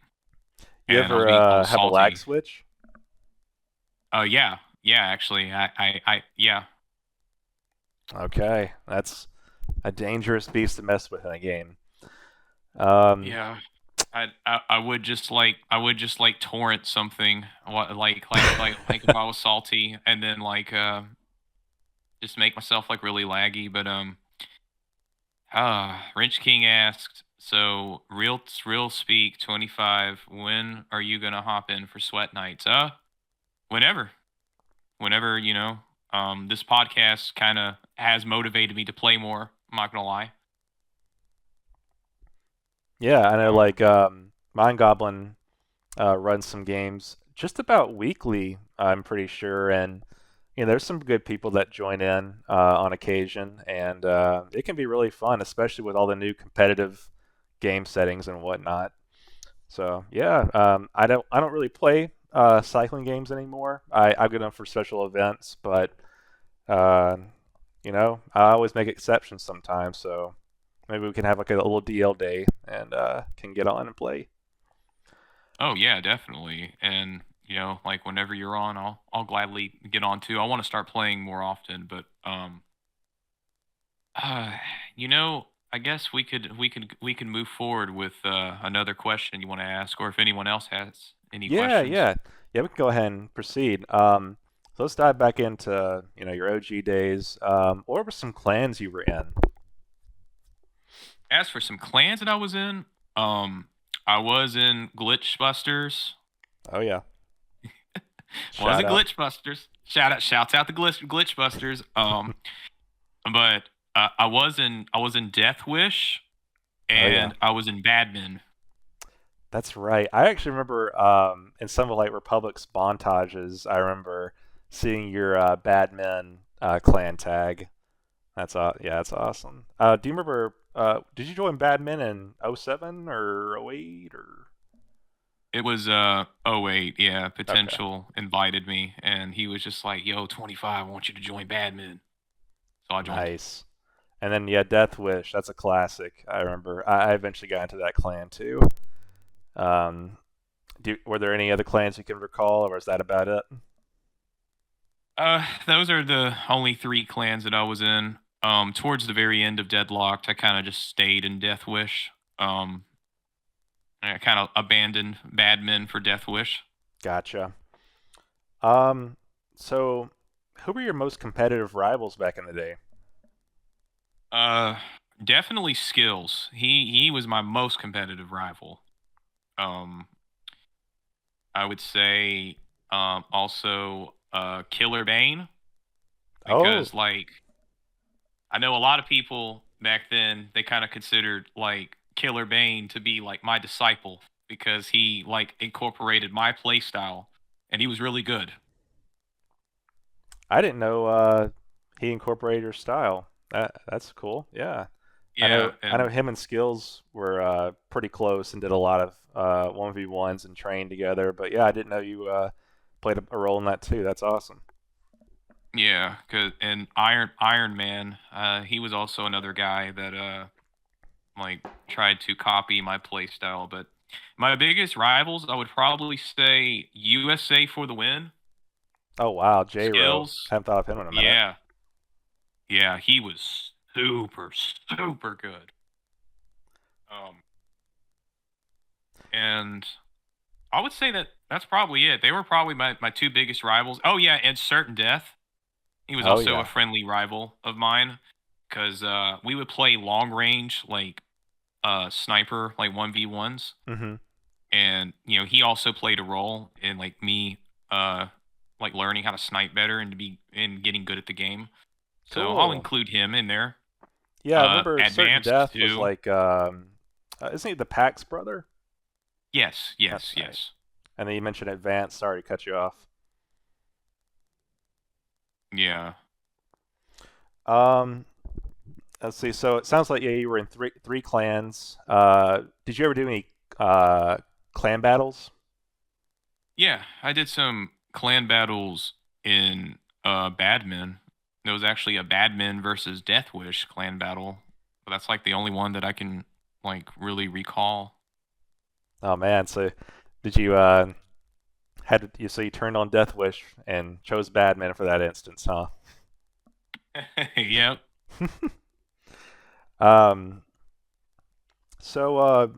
You and ever I was have a lag salty. switch? Yeah, yeah, actually, yeah, Okay, that's a dangerous beast to mess with in a game. Um, yeah. I would just like torrent something, what like if I was salty, and then just make myself like really laggy. But Wrench King asked, so real speak 25. When are you gonna hop in for sweat nights? Whenever, whenever this podcast kind of has motivated me to play more. I'm not gonna lie. yeah, I know. Um, Like Mind Goblin runs some games just about weekly. I'm pretty sure, and there's some good people that join in on occasion, and it can be really fun, especially with all the new competitive game settings and whatnot. So yeah, I don't really play cycling games anymore. I go them for special events, but uh, I always make exceptions sometimes. So maybe we can have like a little DL day and can get on and play. oh yeah, definitely. And like whenever you're on, I'll gladly get on too. I want to start playing more often, but uh, I guess we could move forward with another question you want to ask, or if anyone else has any Yeah, questions. yeah, yeah. We can go ahead and proceed. So let's dive back into your OG days. What were some clans you were in? As for some clans that I was in, I was in Glitchbusters. Oh yeah, Was shout in out. Glitchbusters. Shouts out to Glitchbusters. But I was in Death Wish, Oh yeah. and I was in Badman. That's right. I actually remember in some of like Republic's montages, I remember seeing your Bad Men clan tag. Yeah, that's awesome. Do you remember? Did you join Bad Men in '07 or '08 or? It was oh wait, yeah, Okay, Potential invited me, and he was just like, "Yo, 25, I want you to join Badman." So I joined. nice. And then yeah, Death Wish. That's a classic. I remember. I eventually got into that clan too. Um, were there any other clans you can recall, or was that about it? Those are the only three clans that I was in. Towards the very end of Deadlocked, I kind of just stayed in Death Wish. Um, I kind of abandoned Badman for Death Wish. Gotcha. Um, so who were your most competitive rivals back in the day? Uh, Definitely Skills. He was my most competitive rival. Um, I would say also Killer Bane, Oh, because like I know a lot of people back then they kind of considered like Killer Bane to be like my disciple because he like incorporated my play style and he was really good. I didn't know he incorporated your style. That's cool. Yeah. Yeah, I know and him and Skills were pretty close and did a lot of 1v1s and trained together. But yeah, I didn't know you played a role in that too. That's awesome. yeah, cause and Iron Man, he was also another guy that like tried to copy my play style. But my biggest rivals, I would probably say USA for the win. Oh wow, J-Ro. Skills, Haven't thought of him in a minute. yeah, yeah, he was super good. Um, and I would say that that's probably it. They were probably my two biggest rivals. Oh yeah, and Certain Death. He was Oh also a yeah. friendly rival of mine because we would play long range like sniper like 1v1s, Mm-hmm. and he also played a role in like me uh like learning how to snipe better and to be and getting good at the game. So I'll Cool. include him in there. Yeah, I remember Certain Advanced Death was too. like, isn't he the Pax brother? Yes, yes, Okay. yes. And then you mentioned advanced. Sorry to cut you off. Yeah. Um, let's see. So it sounds like, yeah, you were in three clans. Did you ever do any uh, clan battles? Yeah, I did some clan battles in Badmin. There was actually a Badmin versus Death Wish clan battle. But that's like the only one that I can like really recall. Oh man. So did you so you turned on Death Wish and chose Badman for that instance, huh? Yep. Um, so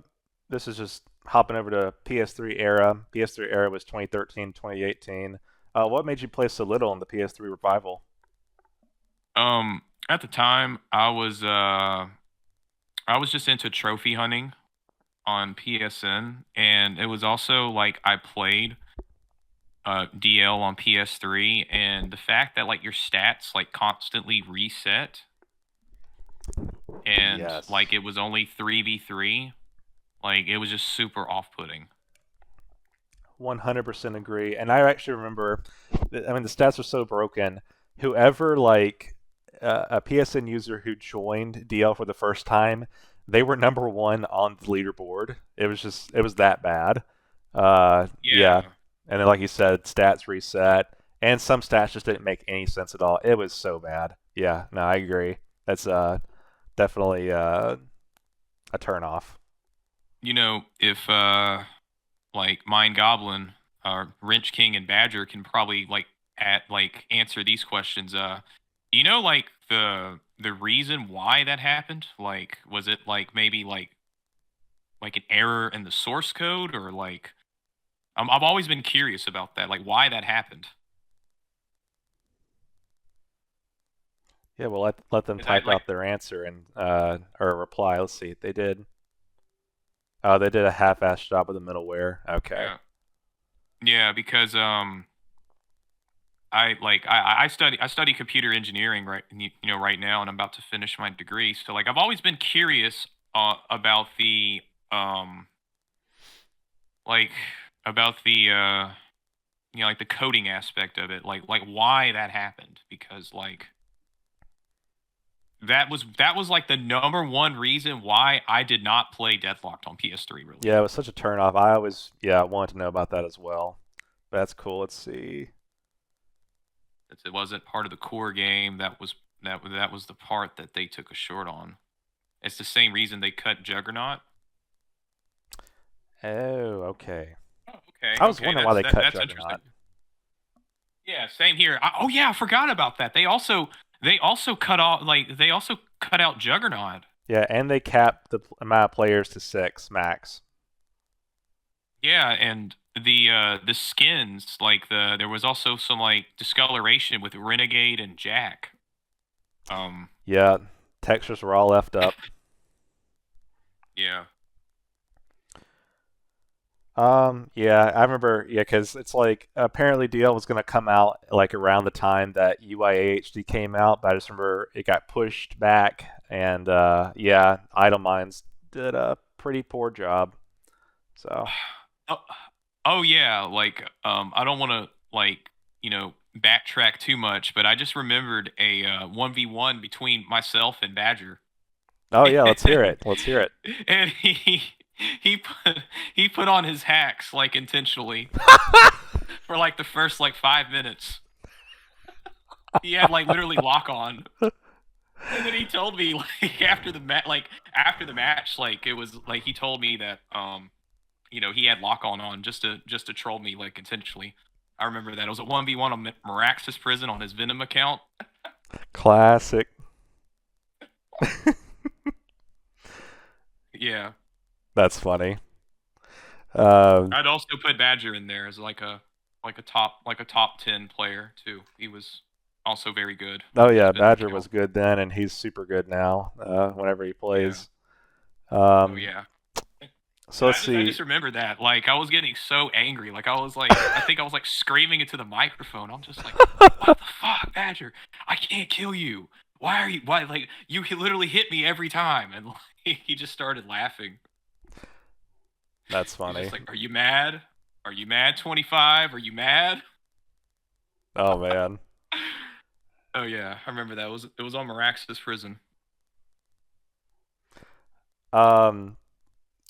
this is just hopping over to PS3 era. PS3 era was 2013, 2018. What made you play so little in the PS3 revival? At the time I was just into trophy hunting on PSN, and it was also like I played DL on PS3, and the fact that like your stats like constantly reset, and Yes. like it was only 3v3, like it was just super off-putting. 100% agree. And I actually remember, I mean, the stats are so broken. Whoever, like, a PSN user who joined DL for the first time, they were number one on the leaderboard. It was that bad. Yeah. Yeah. And then, like you said, stats reset, and some stats just didn't make any sense at all. It was so bad. Yeah, no, I agree. That's definitely a turn off. You know, if like Mind Goblin, Wrench King, and Badger can probably like answer these questions. Do you know like the reason why that happened? Like, was it like maybe like an error in the source code, or like I've always been curious about that, like why that happened. Yeah, well, let them Is I type like out their answer and or a reply. Let's see. They did. Oh, they did a half-assed job with the middleware. Okay. yeah yeah because I study computer engineering you know right now, and I'm about to finish my degree. So like I've always been curious about the um like about the you know like the coding aspect of it, like why that happened, because like that was like the number one reason why I did not play Deadlocked on PS3 really. Yeah, it was such a turnoff. I always, yeah, wanted to know about that as well. That's cool. Let's see. It wasn't part of the core game. That was the part that they took a short on. It's the same reason they cut Juggernaut. Oh, okay. Oh, okay, I was okay, wondering why they cut that's interesting. Juggernaut. Yeah, same here. Oh yeah, I forgot about that. They also cut off like they also cut out Juggernaut. Yeah, and they capped the amount of players to six max. Yeah, and the skins, like there was also some like discoloration with Renegade and Jack. Um, Yeah, textures were all left up. yeah. Yeah, I remember, yeah, because it's like apparently DL was going to come out like around the time that UIAHD came out, but I just remember it got pushed back, and yeah, Idle Minds did a pretty poor job. So, Oh, oh yeah, like I don't want to like you know backtrack too much, but I just remembered a 1v1 between myself and Badger. oh yeah, let's hear it. Let's hear it. And he put he put on his hacks like intentionally for like the first like 5 minutes. He had like literally lock on, and then he told me like after the match, like it was like he told me that you know he had lock on just to troll me like intentionally. I remember that it was a 1v1 on Meraxis Prison on his Venom account. Classic. Yeah, That's funny. Um, I'd also put Badger in there as like a top 10 player too. He was also very good oh on his yeah, Venom Badger was account. good then, and he's super good now. Whenever he Yeah. plays. Oh Um, yeah. so And let's I see. just remember that. Like I was getting so angry. Like I was like I think I was like screaming into the microphone. I'm just like, what the fuck, Badger? I can't kill you. Why like you literally hit me every time, and like, he just started laughing. That's He's just funny. like, "Are you mad? Are you mad? 25? Are you mad?" Oh man. Oh yeah, I remember that. It was on Meraxas Prison. Um,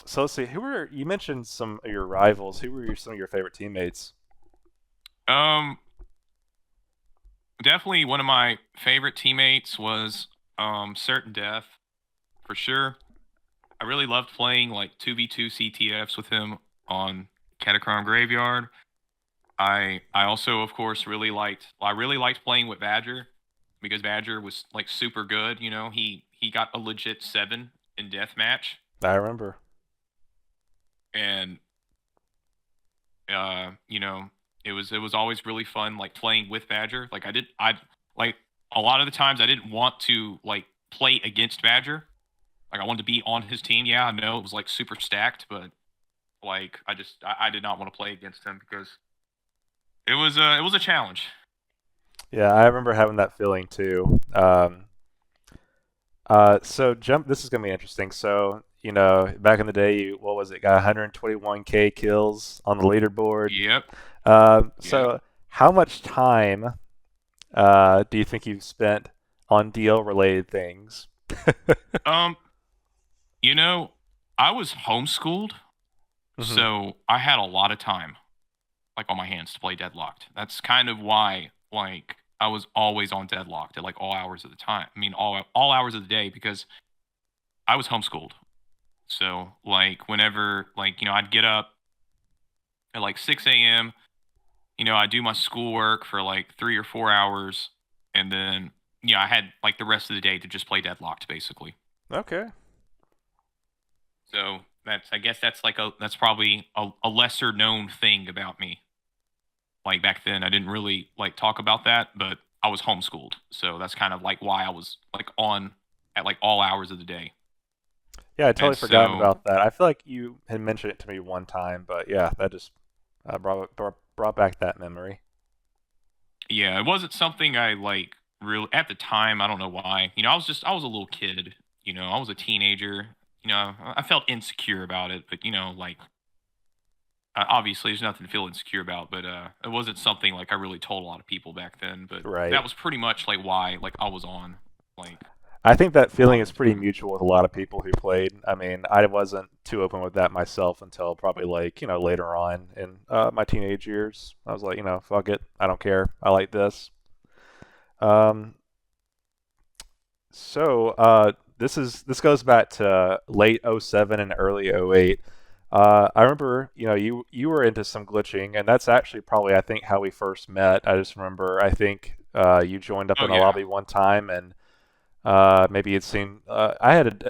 so let's see. Who were you mentioned some of your rivals? Who were some of your favorite teammates? Um, Definitely one of my favorite teammates was Certain Death for sure. I really loved playing like 2v2 CTFs with him on Catacomb Graveyard. I also of course really liked playing with Badger because Badger was like super good, you know. He got a legit 7 in deathmatch, I remember. and you know, it was always really fun like playing with Badger. Like I like a lot of the times I didn't want to like play against Badger. Like I wanted to be on his team. Yeah, I know it was like super stacked, but like I did not want to play against him because it was a challenge. Yeah, I remember having that feeling too. So jump. This is gonna be interesting. So back in the day, what was it? Got 121K kills on the leaderboard. Yep. Yep. So how much time do you think you've spent on DL related things? Um, you know, I was homeschooled, Hmm. so I had a lot of time like on my hands to play Deadlocked. That's kind of why like I was always on Deadlocked at like all hours of the time. I mean all hours of the day because I was homeschooled. So like whenever like I'd get up at like 6 a.m. I do my schoolwork for like 3 or 4 hours, and then I had like the rest of the day to just play Deadlocked basically. Okay. So I guess that's probably a lesser known thing about me. Like back then, I didn't really like talk about that, but I was homeschooled, so that's kind of like why I was like on at like all hours of the day. Yeah, I And totally forgotten so about that. I feel like you had mentioned it to me one time, but yeah, that just brought back that memory. yeah, it wasn't something I like really at the time. I don't know why. I was a little kid. I was a teenager. I felt insecure about it, but like obviously there's nothing to feel insecure about. But it wasn't something like I really told a lot of people back then. But Right. that was pretty much like why like I was on like I think that a feeling lot of is the pretty time. mutual with a lot of people who played. I mean, I wasn't too open with that myself until probably like, later on in my teenage years. I was like, fuck it. I don't care. I like this. Um, so this goes back to late '07 and early '08. I remember, you were into some glitching, and that's actually probably I think how we first met. I just remember I think you joined up Oh in a yeah. lobby one time, and maybe you'd seen. I had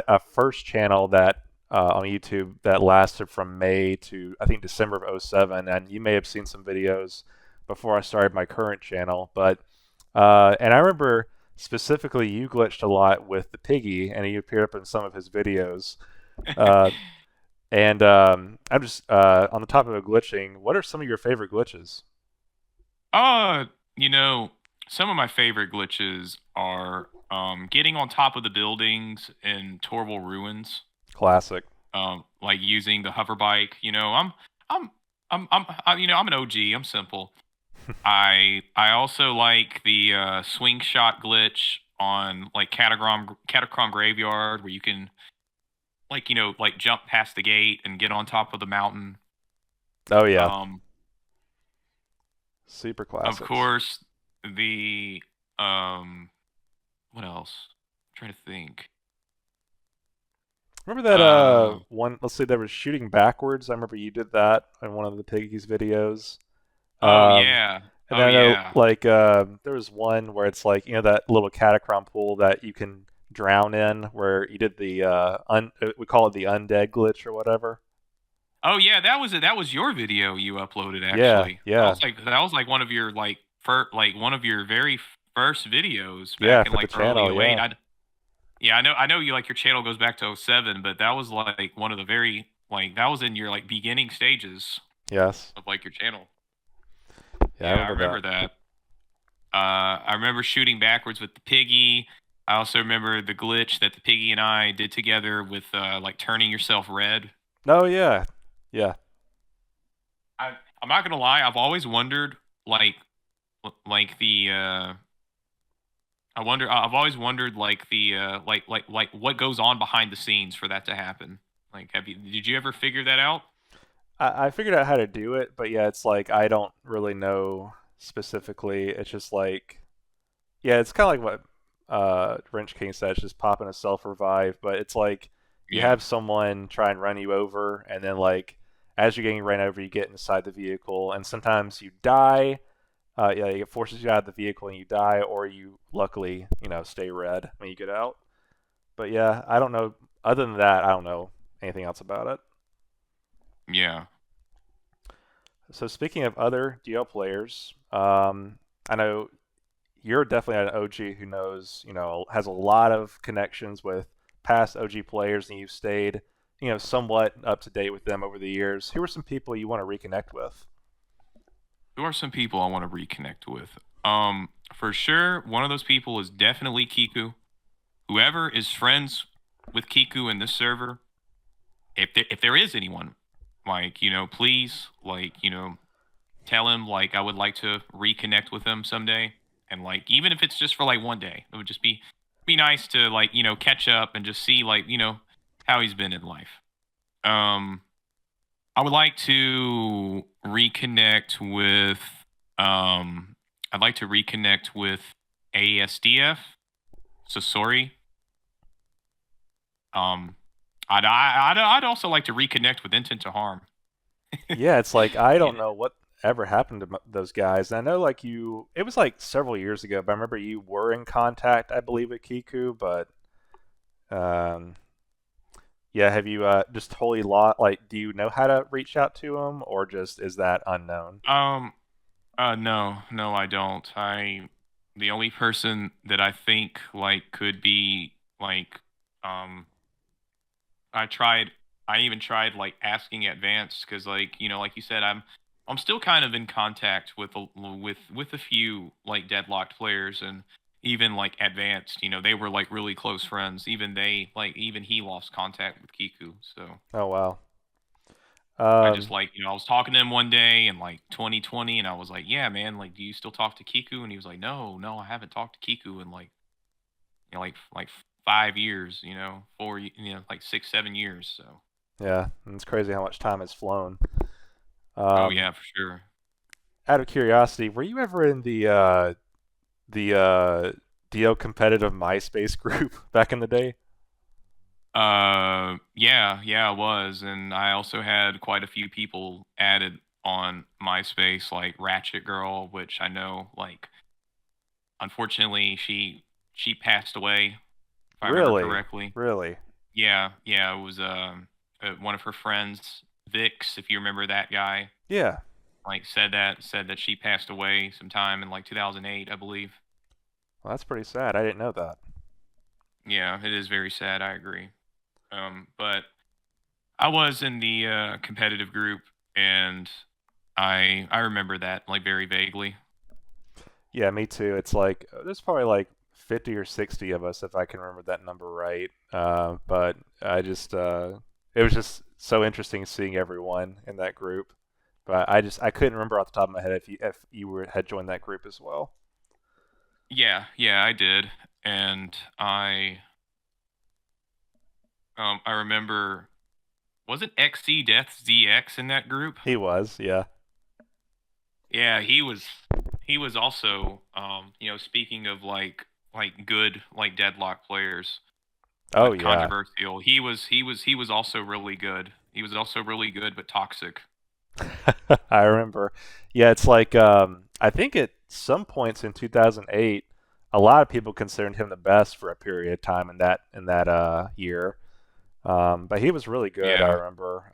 a first channel that on YouTube that lasted from May to I think December of '07, and you may have seen some videos before I started my current channel. But and I remember specifically you glitched a lot with the piggy, and he appeared up in some of his videos. Uh, and I'm just on the topic of glitching. What are some of your favorite glitches? uh, you know, some of my favorite glitches are getting on top of the buildings in Torval Ruins. Classic. Like using the hover bike. I'm I'm an OG. I'm simple. I also like the swing shot glitch on like Catacomb Graveyard where you can like like jump past the gate and get on top of the mountain. Oh yeah, Um, super of classics. course the um what else? I'm trying to think. Remember that Uh one? Let's say there was shooting backwards. I remember you did that in one of the piggies videos. oh Um, yeah. and Oh then I know yeah. like there was one where it's like that little catacomb pool that you can drown in, where you did the we call it the undead glitch or whatever. Oh yeah, that was your video you uploaded Yeah, actually. yeah, That was like one of your like one of your very first videos yeah, back in for the like early channel. '08. Yeah. Yeah, I know you like your channel goes back to '07, but that was like one of the very like that was in your like beginning stages Yes. of like your channel. Yeah, I Yeah, I remember that. remember that. I remember shooting backwards with the piggy. I also remember the glitch that the piggy and I did together with like turning yourself red. Oh yeah. Yeah. I'm not gonna lie. I've always wondered, like, like the I've always wondered, like the like what goes on behind the scenes for that to happen. Like, did you ever figure that out? I figured out how to do it, but yeah, it's like I don't really know specifically. It's just like, yeah, it's kind of like what Wrench King said. It's just popping a self revive, but it's like you Yeah. have someone try and run you over, and then like as you're getting ran over, you get inside the vehicle, and sometimes you die. Yeah, it forces you out of the vehicle and you die, or you luckily, stay red when you get out. But yeah, I don't know. Other than that, I don't know anything else about it. Yeah. So speaking of other DL players, I know you're definitely an OG who knows, has a lot of connections with past OG players, and you've stayed, somewhat up to date with them over the years. Who are some people you want to reconnect with? Who are some people I want to reconnect with? For sure, one of those people is definitely Kiku. Whoever is friends with Kiku in this server, if there is anyone, like, please, like, tell him, like, I would like to reconnect with him someday, and, like, even if it's just for like one day, it would just be nice to, like, catch up and just see, like, how he's been in life. Um, I would like to reconnect with um I'd like to reconnect with ASDF. So sorry. Um, I'd also like to reconnect with Intent to Harm. Yeah, it's like I don't Yeah. know what ever happened to those guys. And I know like it was like several years ago, but I remember you were in contact, I believe, with Kiku. But um, yeah, have you just totally lost? Like, do you know how to reach out to him, or just is that unknown? Um. No, no, I don't. The only person that I think, like, could be, like, um I tried. I even tried, like, asking Advanced, because, like, like you said, I'm still kind of in contact with a few, like, Deadlocked players, and even, like, Advanced. They were, like, really close friends. Even he lost contact with Kiku. So Oh wow. I just, Um, like, I was talking to him one day in, like, 2020, and I was like, "Yeah, man, like, do you still talk to Kiku?" And he was like, "No, no, I haven't talked to Kiku in, like, 5 years. like 6, 7 years." So. yeah, and it's crazy how much time has flown. Oh Um, yeah, for sure. Out of curiosity, were you ever in the DO competitive MySpace group back in the day? Yeah, yeah, I was, and I also had quite a few people added on MySpace, like Ratchet Girl, which I know, like, unfortunately, she passed away, if I remember Really, correctly. really. Yeah, yeah, it was one of her friends, Vix, if you remember that guy, Yeah, like, said that she passed away sometime in, like, 2008, I believe. well, that's pretty sad. I didn't know that. Yeah, it is very sad. I agree. But I was in the competitive group, and I remember that, like, very vaguely. Yeah, me too. It's like there's probably like 50 or 60 of us if I can remember that number right. But it was just so interesting seeing everyone in that group. But I couldn't remember off the top of my head if you had joined that group as well. Yeah, yeah, I did, and I remember, wasn't XC Death ZX in that group? He was, yeah. Yeah, he was also, speaking of, like good, like, Deadlock players, Oh but yeah. controversial. He was also really good. He was also really good, but toxic. I remember. Yeah, it's like I think at some points in 2008, a lot of people considered him the best for a period of time in that year. But he was really good. I Yeah. remember.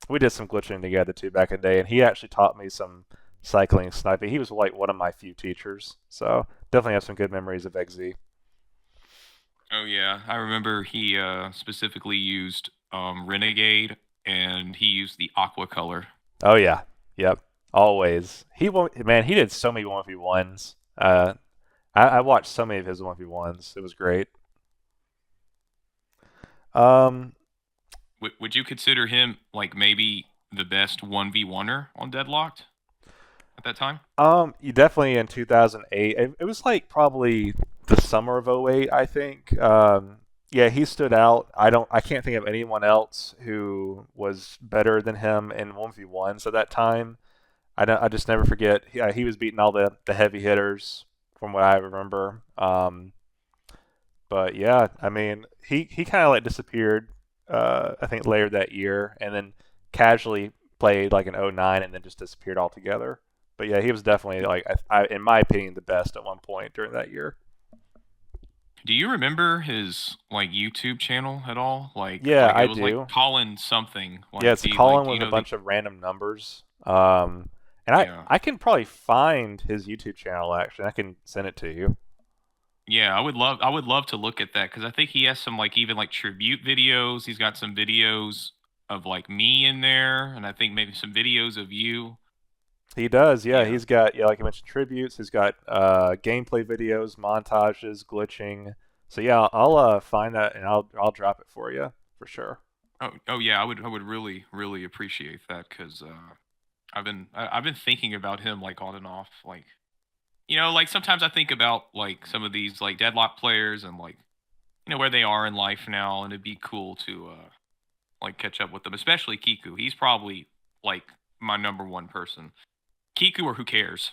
We did some glitching together too back in the day, and he actually taught me some cycling and sniping. He was like one of my few teachers, so definitely have some good memories of XZ. Oh yeah, I remember he specifically used Renegade, and he used the aqua color. Oh yeah, yep, always. Man, he did so many 1v1s. I watched so many of his 1v1s. It was great. Um, would you consider him like maybe the best 1v1er on Deadlocked at that time? You definitely in 2008. It was like probably the summer of '08, I think. Yeah, he stood out. I can't think of anyone else who was better than him in 1v1s at that time. I just never forget. He was beating all the heavy hitters from what I remember. But yeah, I mean, he kind of like disappeared. I think later that year, and then casually played like an '09, and then just disappeared altogether. But yeah, he was definitely like, in my opinion, the best at one point during that year. Do you remember his like YouTube channel at all? Yeah, Like it I was like do. Colin something. Yeah, Like it's a like column do you with a know the bunch of random numbers. And yeah. I can probably find his YouTube channel actually. I can send it to you. Yeah, I would love to look at that because I think he has some like even like tribute videos. He's got some videos of like me in there, and I think maybe some videos of you. He does, yeah. Yeah. He's got, yeah, like I mentioned, tributes. He's got gameplay videos, montages, glitching. So yeah, I'll find that and I'll drop it for you for sure. Oh yeah, I would really appreciate that because I've been thinking about him like on and off. Like you know, like sometimes I think about like some of these like deadlock players and like you know where they are in life now, and it'd be cool to like catch up with them, especially Kiku. He's probably like my number one person. Kiku or who cares?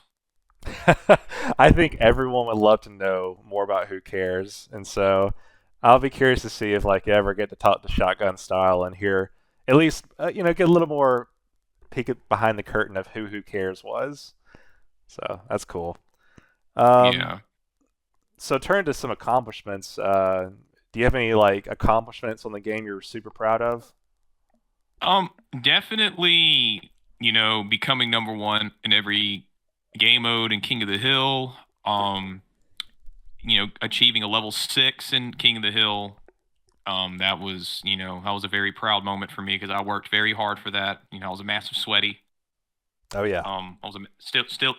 I think everyone would love to know more about Who Cares, and so I'll be curious to see if like you ever get to talk to Shotgun Style and hear at least get a little more peek behind the curtain of Who Cares was. So that's cool. Um, Yeah. so turn to some accomplishments. Do you have any like accomplishments on the game you're super proud of? Um, Definitely, you know, becoming number one in every game mode in King of the Hill. You know, achieving a level 6 in King of the Hill. That was, you know, that was a very proud moment for me because I worked very hard for that. You know, I was a massive sweaty. Oh yeah. I was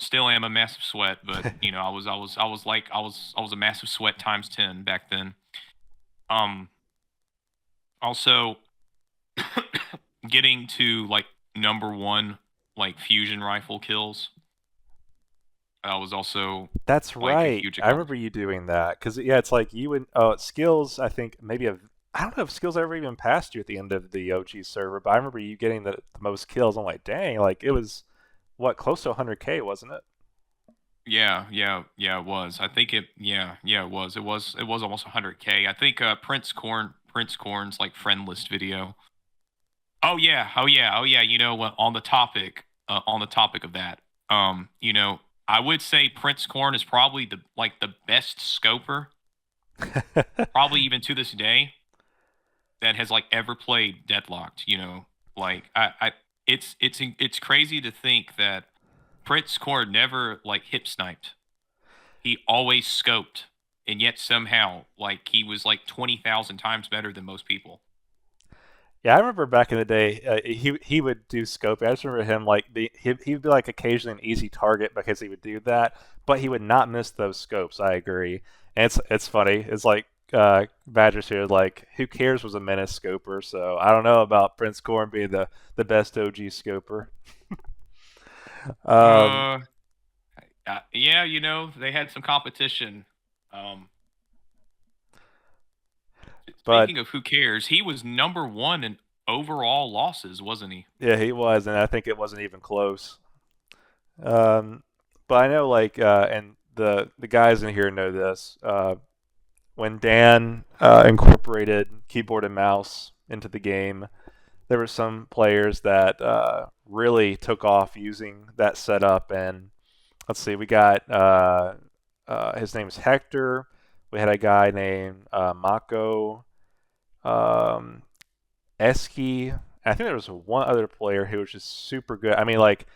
still am a massive sweat, but you know, I was a massive sweat times 10 back then. Um, Also getting to like number one like fusion rifle kills. That was also That's like a right. huge I remember accomplishment. you doing that because yeah, it's like you would skills. I think maybe I don't know if skills ever even passed you at the end of the OG server, but I remember you getting the most kills. I'm like, dang, like it was what close to 100K, wasn't it? Yeah, it was. I think it yeah, it was. It was almost 100K. I think Prince Corn's like friend list video. Oh yeah, you know what on the topic of that. You know, I would say Prince Corn is probably the like the best scoper probably even to this day that has like ever played Deadlocked, you know. Like I it's crazy to think that Prince Corn never like hip sniped. He always scoped, and yet somehow, like he was like 20,000 times better than most people. Yeah, I remember back in the day, he would do scoping. I just remember him like he'd be like occasionally an easy target because he would do that, but he would not miss those scopes. I agree, and it's funny. It's like Badgers here, like who cares was a menace scoper. So I don't know about Prince Corn being the best OG scoper. Um, Uh, yeah, you know they had some competition. Um, but Speaking of who cares, he was number one in overall losses, wasn't he? yeah, he was, and I think it wasn't even close. Um, but I know like and the guys in here know this. When Dan incorporated keyboard and mouse into the game, there were some players that really took off using that setup. And let's see, we got his name is Hector. We had a guy named Mako um, Eski. I think there was one other player who was just super good. I mean, like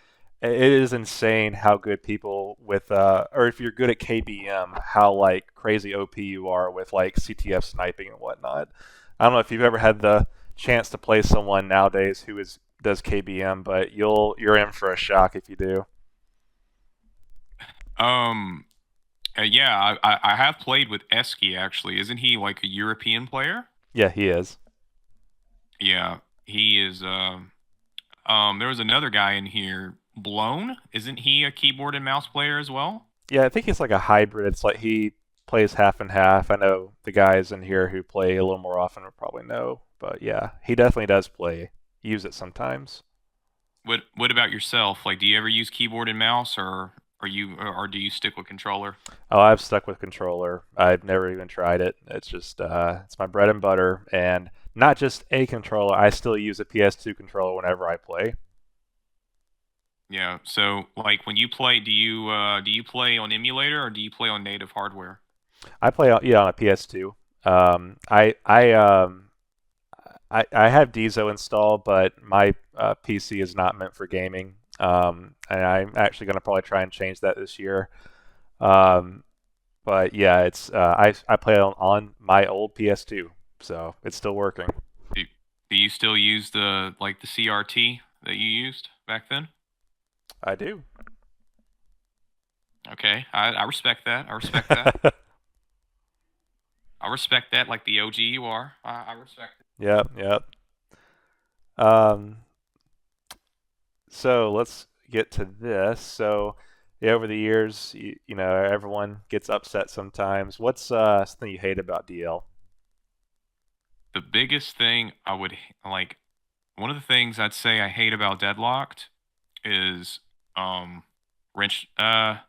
it is insane how good people with or if you're good at KBM, how like crazy OP you are with like CTF sniping and whatnot. I don't know if you've ever had the chance to play someone nowadays who is does KBM, but you're in for a shock if you do. Um, yeah, I have played with Eski actually. Isn't he like a European player? Yeah, he is. Yeah. He is. There was another guy in here, Blown. Isn't he a keyboard and mouse player as well? Yeah, I think it's like a hybrid. It's like he plays half and half. I know the guys in here who play a little more often would probably know, but yeah, he definitely does use it sometimes. What about yourself? Like, do you ever use keyboard and mouse, or do you stick with controller? Oh, I've stuck with controller. I've never even tried it. It's just it's my bread and butter, and not just a controller. I still use a PS2 controller whenever I play. Yeah. So, like, when you play, do you play on emulator or do you play on native hardware? I play yeah on a PS2. Um, I I um, I have Dizo installed, but my PC is not meant for gaming. And I'm actually going to probably try and change that this year. Um, but yeah, it's I play on my old PS2, so it's still working. Do, do you still use the CRT that you used back then? I do. Okay, I respect that. I respect that. I respect that, like the OG you are. I respect it. Yep, yep. Um, so let's get to this. So, yeah, over the years, you know, everyone gets upset sometimes. What's something you hate about DL? The biggest thing I would like, one of the things I'd say I hate about Deadlocked is wrench. I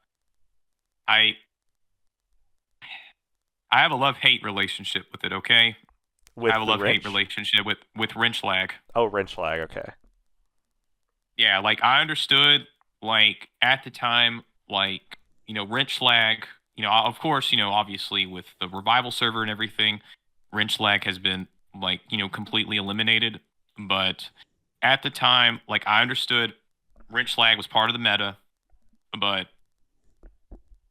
I have a love-hate relationship with it. Okay, I have With a the love-hate wrench? relationship with wrench lag. Oh, wrench lag. Okay. Yeah, like I understood, like at the time, like wrench lag. Of course, obviously with the revival server and everything, wrench lag has been like completely eliminated. But at the time, like I understood, wrench lag was part of the meta, but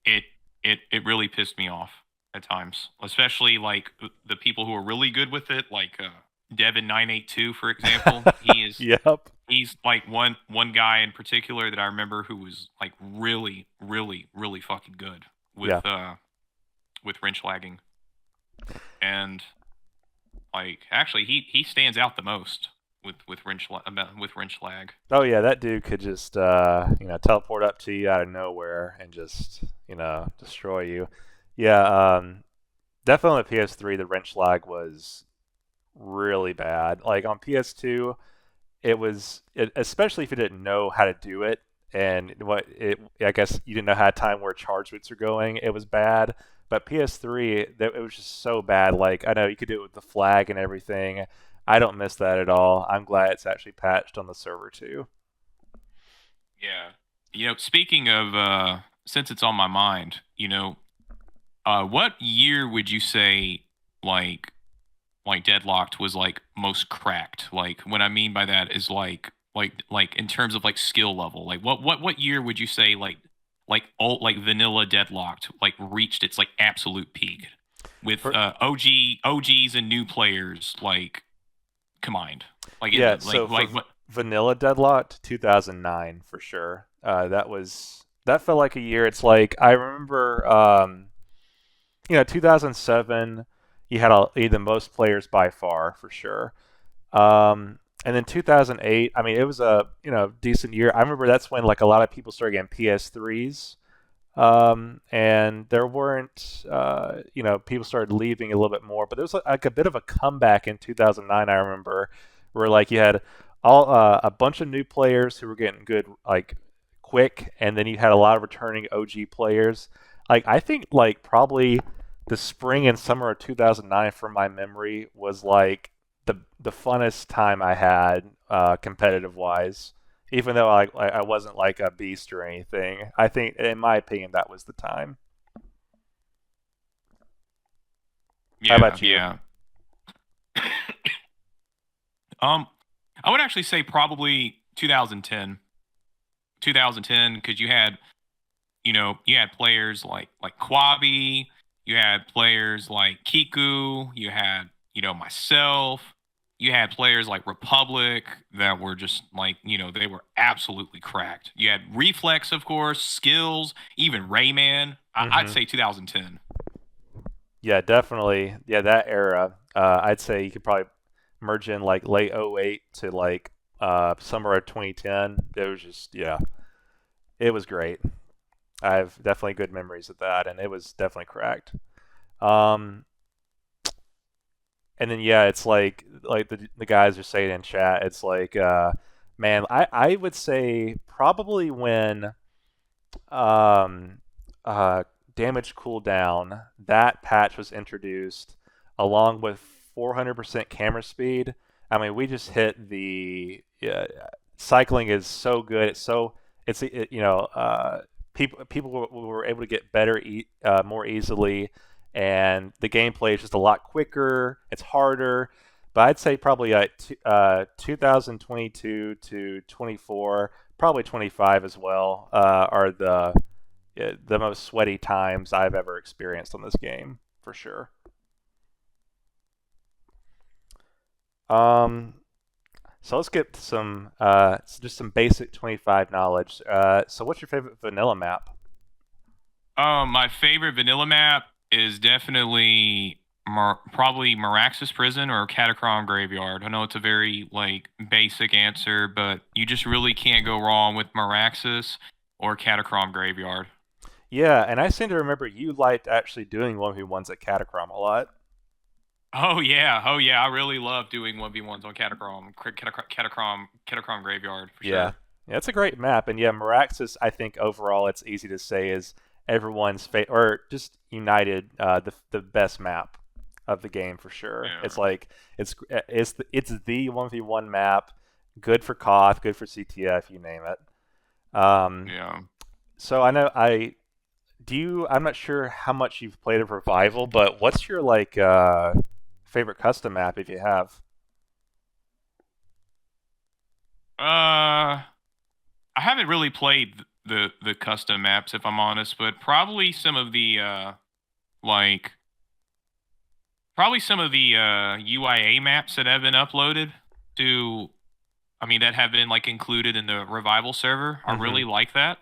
it it really pissed me off at times, especially like the people who are really good with it, like Devin 982, for example. Yep. He's like one guy in particular that I remember who was like really, really, really fucking good Yeah. with wrench lagging. And like actually he stands out the most with wrench lag. Oh yeah, that dude could just teleport up to you out of nowhere and just destroy you. Yeah, definitely on the PS3 the wrench lag was really bad. Like on PS2, especially if you didn't know how to do it and I guess you didn't know how to time where charge boots are going. It was bad. But PS3, it was just so bad. Like I know you could do it with the flag and everything. I don't miss that at all. I'm glad it's actually patched on the server too. Yeah. Speaking of since it's on my mind, what year would you say like Deadlocked was like most cracked? Like what I mean by that is like in terms of like skill level. Like what year would you say like old like vanilla Deadlocked like reached its like absolute peak with For OGs and new players like combined? Like Yeah, like so for like what Vanilla Deadlocked, 2009 for sure. That felt like a year. It's like I remember, 2007. You had the most players by far for sure. And then 2008. I mean, it was a decent year. I remember that's when like a lot of people started getting PS3s. And there weren't, people started leaving a little bit more, but there was like a bit of a comeback in 2009. I remember, where like you had a bunch of new players who were getting good like quick, and then you had a lot of returning OG players. Like I think like probably the spring and summer of 2009, from my memory, was like the funnest time I had competitive wise, even though I wasn't like a beast or anything. I think, in my opinion, that was the time. How yeah, about you? yeah. Um I would actually say probably 2010. 2010 because you had players like Quabi, you had players like Kiku, you had myself, you had players like Republic that were just like they were absolutely cracked. You had Reflex, of course, Skills, even Rayman. I'd Hmm. say 2010. Yeah, definitely. Yeah, that era. I'd say you could probably merging like late '08 to like summer of 2010. It was just yeah, it was great. I have definitely good memories of that, and it was definitely cracked. Um, and then yeah, it's like the guys are saying in chat, it's like man, I would say probably when um, uh, damage cooldown, that patch was introduced along with 400% camera speed. I mean, we just hit the cycling is so good. You know people were able to get better more easily, and the gameplay is just a lot quicker. It's harder. But I'd say probably 2022 to 24, probably 25 as well, are the most sweaty times I've ever experienced on this game for sure. Um, so let's get to some just some basic 25 knowledge. So what's your favorite vanilla map? My favorite vanilla map is definitely probably Maraxis Prison or Catacrom Graveyard. I know it's a very like basic answer, but you just really can't go wrong with Maraxis or Catacrom Graveyard. Yeah, and I seem to remember you liked actually doing 1v1s at Catacrom a lot. Oh yeah, I really love doing 1v1s on Catacrom Graveyard for Yeah. sure. Yeah, it's a great map, and yeah, Meraxis, I think overall it's easy to say is everyone's or just United the best map of the game for sure. It's Yeah, like it's the 1v1 map, good for Koth, good for CTF, you name it. Um, yeah. so I know I do you I'm not sure how much you've played of Revival, but what's your like favorite custom map if you have? I haven't really played the custom maps if I'm honest, but probably some of the like probably some of the UIA maps that have been uploaded to I mean that have been like included in the revival server. I Hmm. really like that.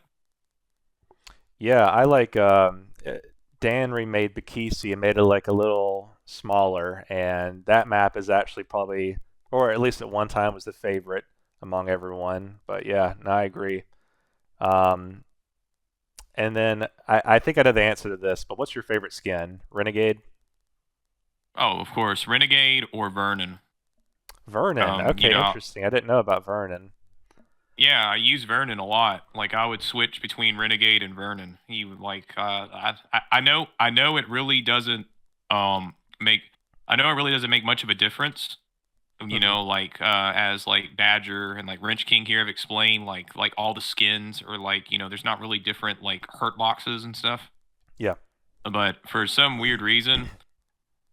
Yeah, I like Dan remade Bakisi and made it like a little smaller, and that map is actually probably, or at least at one time, was the favorite among everyone. But yeah, no, I agree. Um, and then I think I know the answer to this, but what's your favorite skin? Renegade? Oh, of course, Renegade or Vernon. Vernon. You Okay, know, interesting. I didn't know about Vernon. yeah, I use Vernon a lot. Like I would switch between Renegade and Vernon. He would like I know it really doesn't make I know it really doesn't make much of a difference. You Hmm. know, like as like Badger and like Wrench King here have explained, like all the skins or like there's not really different like hurt boxes and stuff. Yeah. But for some weird reason,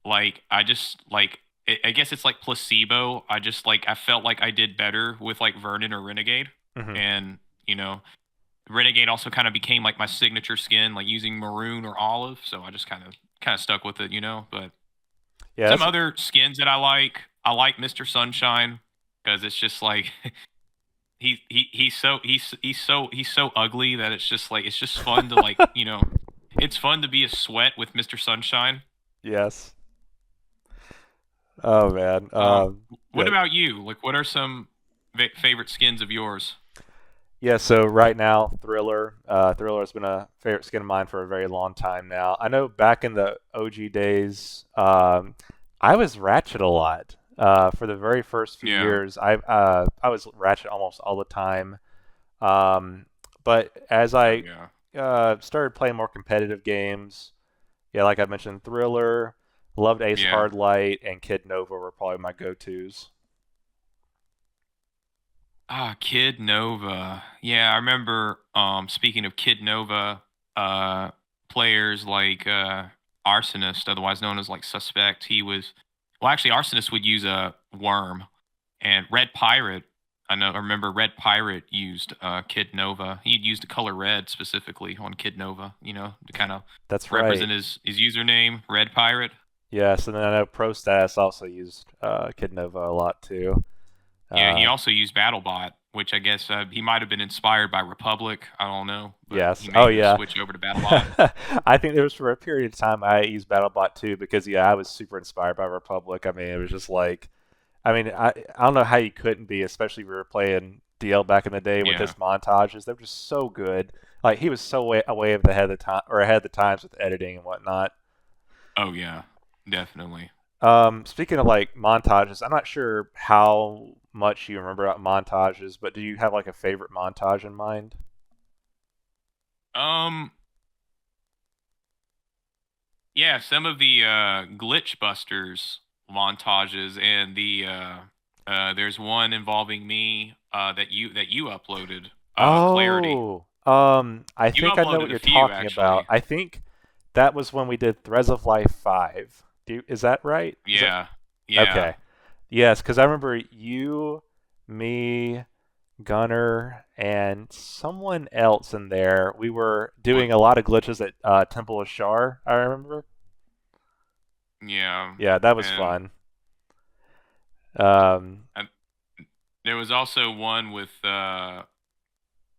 like I just like I guess it's like placebo. I just like I felt like I did better with like Vernon or Renegade, Hmm. and Renegade also kind of became like my signature skin, like using maroon or olive. So I just kind of stuck with it. But Yeah, some that's other skins that I like Mr. Sunshine because it's just like he's so ugly that it's just like it's just fun to like it's fun to be a sweat with Mr. Sunshine. yes. Oh man. What Yeah. about you? Like, what are some favorite skins of yours? Yeah, so right now, Thriller. Thriller has been a favorite skin of mine for a very long time now. I know back in the OG days, I was Ratchet a lot. For the very first few Yeah, years, I was Ratchet almost all the time. But as I yeah. started playing more competitive games, yeah, like I mentioned, Thriller, loved Ace Yeah. Hardlight, and Kid Nova were probably my go-tos. Ah, Kid Nova. Yeah, I remember speaking of Kid Nova, uh players like Arsonist, otherwise known as like Suspect, he was well actually Arsonist would use a worm and Red Pirate. I remember Red Pirate used Kid Nova. He'd used the color red specifically on Kid Nova, to kind of That's right. represent his username, Red Pirate. Yes, and then I know Pro Status also used Kid Nova a lot too. Yeah, he Uh, also used BattleBot, which I guess he might have been inspired by Republic. I don't know, but yes. he Oh made the yeah. switch over to BattleBot. I think there was for a period of time I used BattleBot too because yeah, I was super inspired by Republic. I mean, it was just like I mean, I don't know how you couldn't be, especially if we were playing DL back in the day with his Yeah. montages. They were just so good. Like he was so way of the ahead of the time or ahead of the times with editing and whatnot. Oh yeah, definitely. Speaking of like montages, I'm not sure how much you remember about montages, but do you have like a favorite montage in mind? Um, yeah, some of the glitch busters montages and there's one involving me that you uploaded. Clarity. I You think I know what uploaded a you're few talking about. actually. I think that was when we did Threads of Life 5. Is that right? Is that Yeah, yeah. okay? Yes, because I remember you, me, Gunner, and someone else in there. We were What? doing a lot of glitches at Temple of Shar, I remember. Yeah, Yeah, that was and fun. Um, I, there was also one with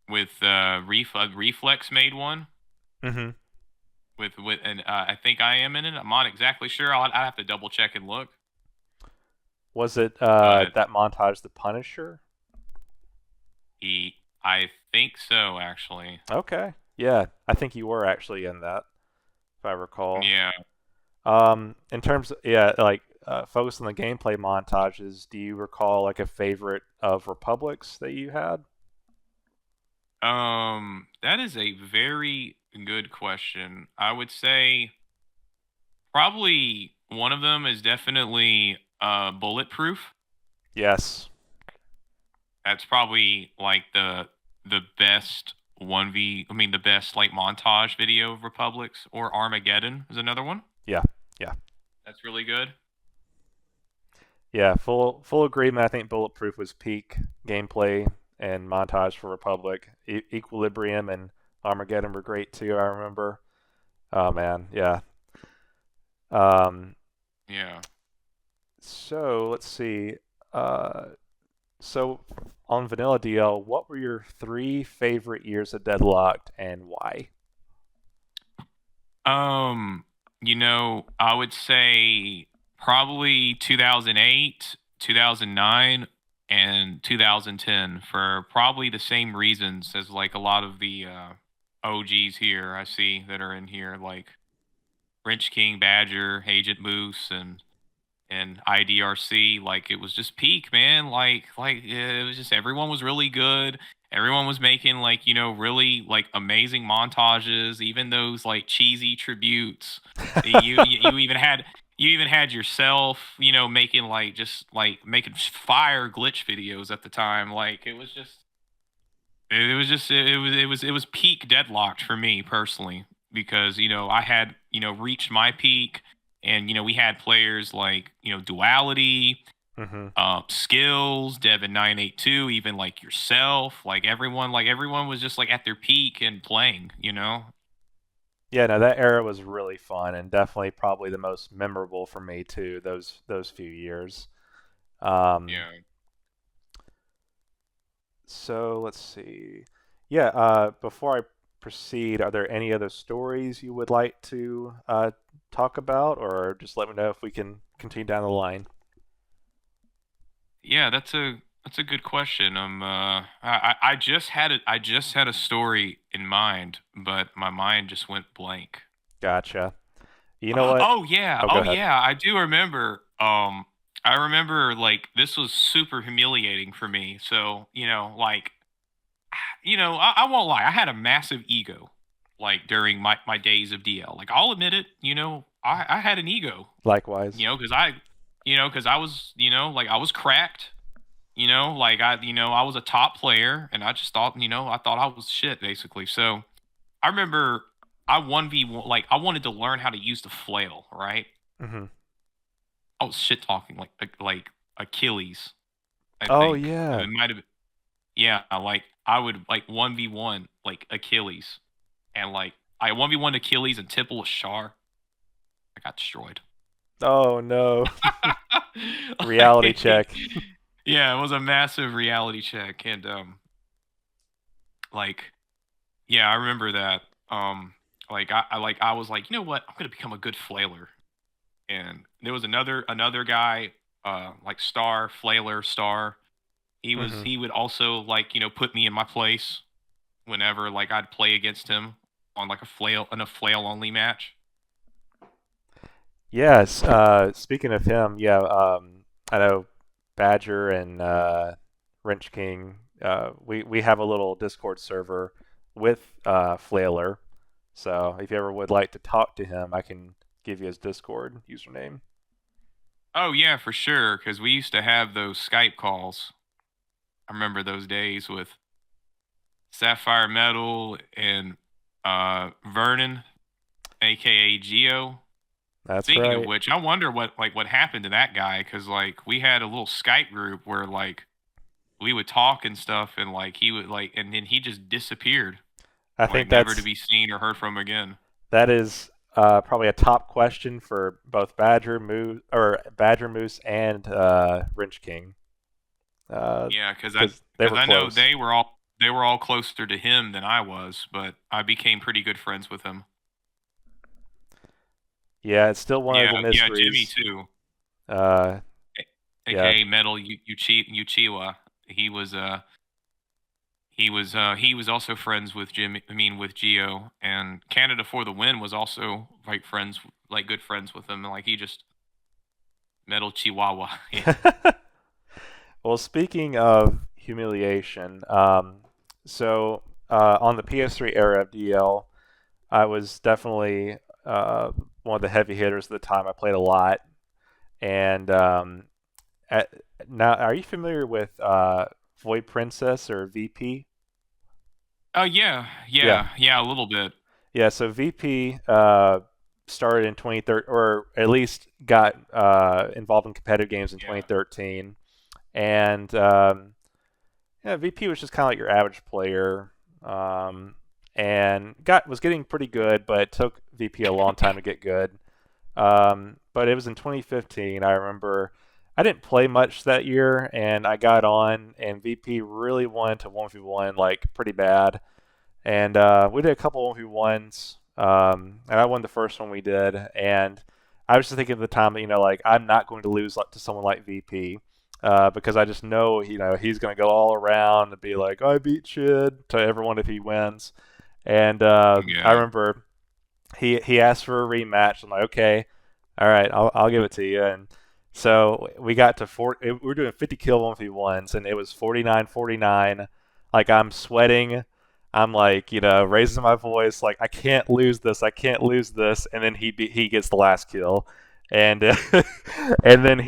Reflex made one mhm. with and I think I am in it. I'm not exactly sure. I have to double check and look. Was it But that montage, The Punisher? he, I think so actually. Okay. Yeah, I think you were actually in that, if I recall. Yeah. In terms of, yeah, like focus on the gameplay montages, do you recall like a favorite of Republics that you had? That is a very good question. I would say probably one of them is definitely bulletproof. Yes. That's probably like the best 1v, I mean the best like montage video of Republics, or Armageddon is another one. Yeah. Yeah. That's really good. Yeah. Full agreement. I think Bulletproof was peak gameplay and montage for Republic. Equilibrium and Armageddon were great too. I remember. Oh man. Yeah. Um. Yeah. So let's see. Uh. So on Vanilla DL, what were your three favorite years of Deadlocked and why? Um, I would say probably 2008, 2009, and 2010 for probably the same reasons as like a lot of the OGs here I see that are in here, like Wrench King, Badger, Agent Moose, and IDRC. Like it was just peak, man. Like it was just everyone was really good. Everyone was making like really like amazing montages. Even those like cheesy tributes. You even had yourself making like just like making fire glitch videos at the time. Like it was peak Deadlocked for me personally, because I had reached my peak, and we had players like Duality, Mm-hmm. Skills, Devin 982, even like yourself, like everyone was just like at their peak and playing. Yeah, no, that era was really fun and definitely probably the most memorable for me too. Those few years. Um, Yeah. so let's see. Yeah, before I proceed, are there any other stories you would like to talk about, or just let me know if we can continue down the line? Yeah, that's a good question. I just had a story in mind, but my mind just went blank. Gotcha. You know what? Oh yeah, Oh, go oh ahead. yeah, I do remember. I remember like this was super humiliating for me. So like I won't lie, I had a massive ego, like during my days of DL. Like I'll admit it. I had an ego. Likewise. Because I was like I was cracked. Like I was a top player, and I just thought I thought I was shit basically. So I remember I 1v1, like I wanted to learn how to use the flail, right? Hmm. I was shit talking like Achilles, I Oh think. yeah. It might have, yeah, like I would like 1v1 like Achilles, and like I 1v1 Achilles and Temple of Shar. I got destroyed. Oh no. Reality Like, check. yeah, it was a massive reality check, and like yeah, I remember that. Like I was like, you know what? I'm gonna become a good flailer. And there was another guy. like Star, Flailer, Star. Hmm. He would also like put me in my place whenever like I'd play against him on like a flail only match. Yes. Speaking of him, yeah, I know Badger and Wrench King. We have a little Discord server with Flailer. So if you ever would like to talk to him, I can give you his Discord username. Oh yeah, for sure. Because we used to have those Skype calls. I remember those days with Sapphire Metal and Vernon, aka Geo. That's Speaking of right. which, I wonder what happened to that guy because like we had a little Skype group where like we would talk and stuff, and like he would like, and then he just disappeared, I like think never to be seen or heard from again. that is probably a top question for both Badger Moose and Wrench King, Yeah, because they because were I know close. they were all closer to him than I was, but I became pretty good friends with him. Yeah, it's still one of the Yeah, Jimmy mysteries. too, Uh, yeah, aka Metal Uchiwa. He was he was also friends with Jimmy. I mean, with Geo, and Canada for the Win was also like friends, like good friends with him. And like he just Metal Chihuahua. Yeah, well, speaking of humiliation, so on the PS3 era of DL, I was definitely one of the heavy hitters at the time. I played a lot, and at, now, are you familiar with Void Princess or VP? oh yeah, Yeah, yeah, a little bit. yeah. So VP started in 2013, or at least got involved in competitive games in Yeah, 2013, and yeah, VP was just kind of like your average player, um, and got was getting pretty good, but it took VP a long time to get good. But it was in 2015. I remember I didn't play much that year, and I got on, and VP really wanted to 1v1 like pretty bad, and we did a couple 1v1s, and I won the first one we did, and I was just thinking at the time that like I'm not going to lose like, to someone like VP. Because I just know he's going to go all around and be like I beat Chid to everyone if he wins, and I yeah. remember he asked for a rematch. I'm like, okay, all right, I'll give it to you. And so we got to we were doing 50 kill 1v1s, and it was 49-49. Like I'm sweating. I'm like, raising my voice, like I can't lose this, I can't lose this, and then he gets the last kill, and and then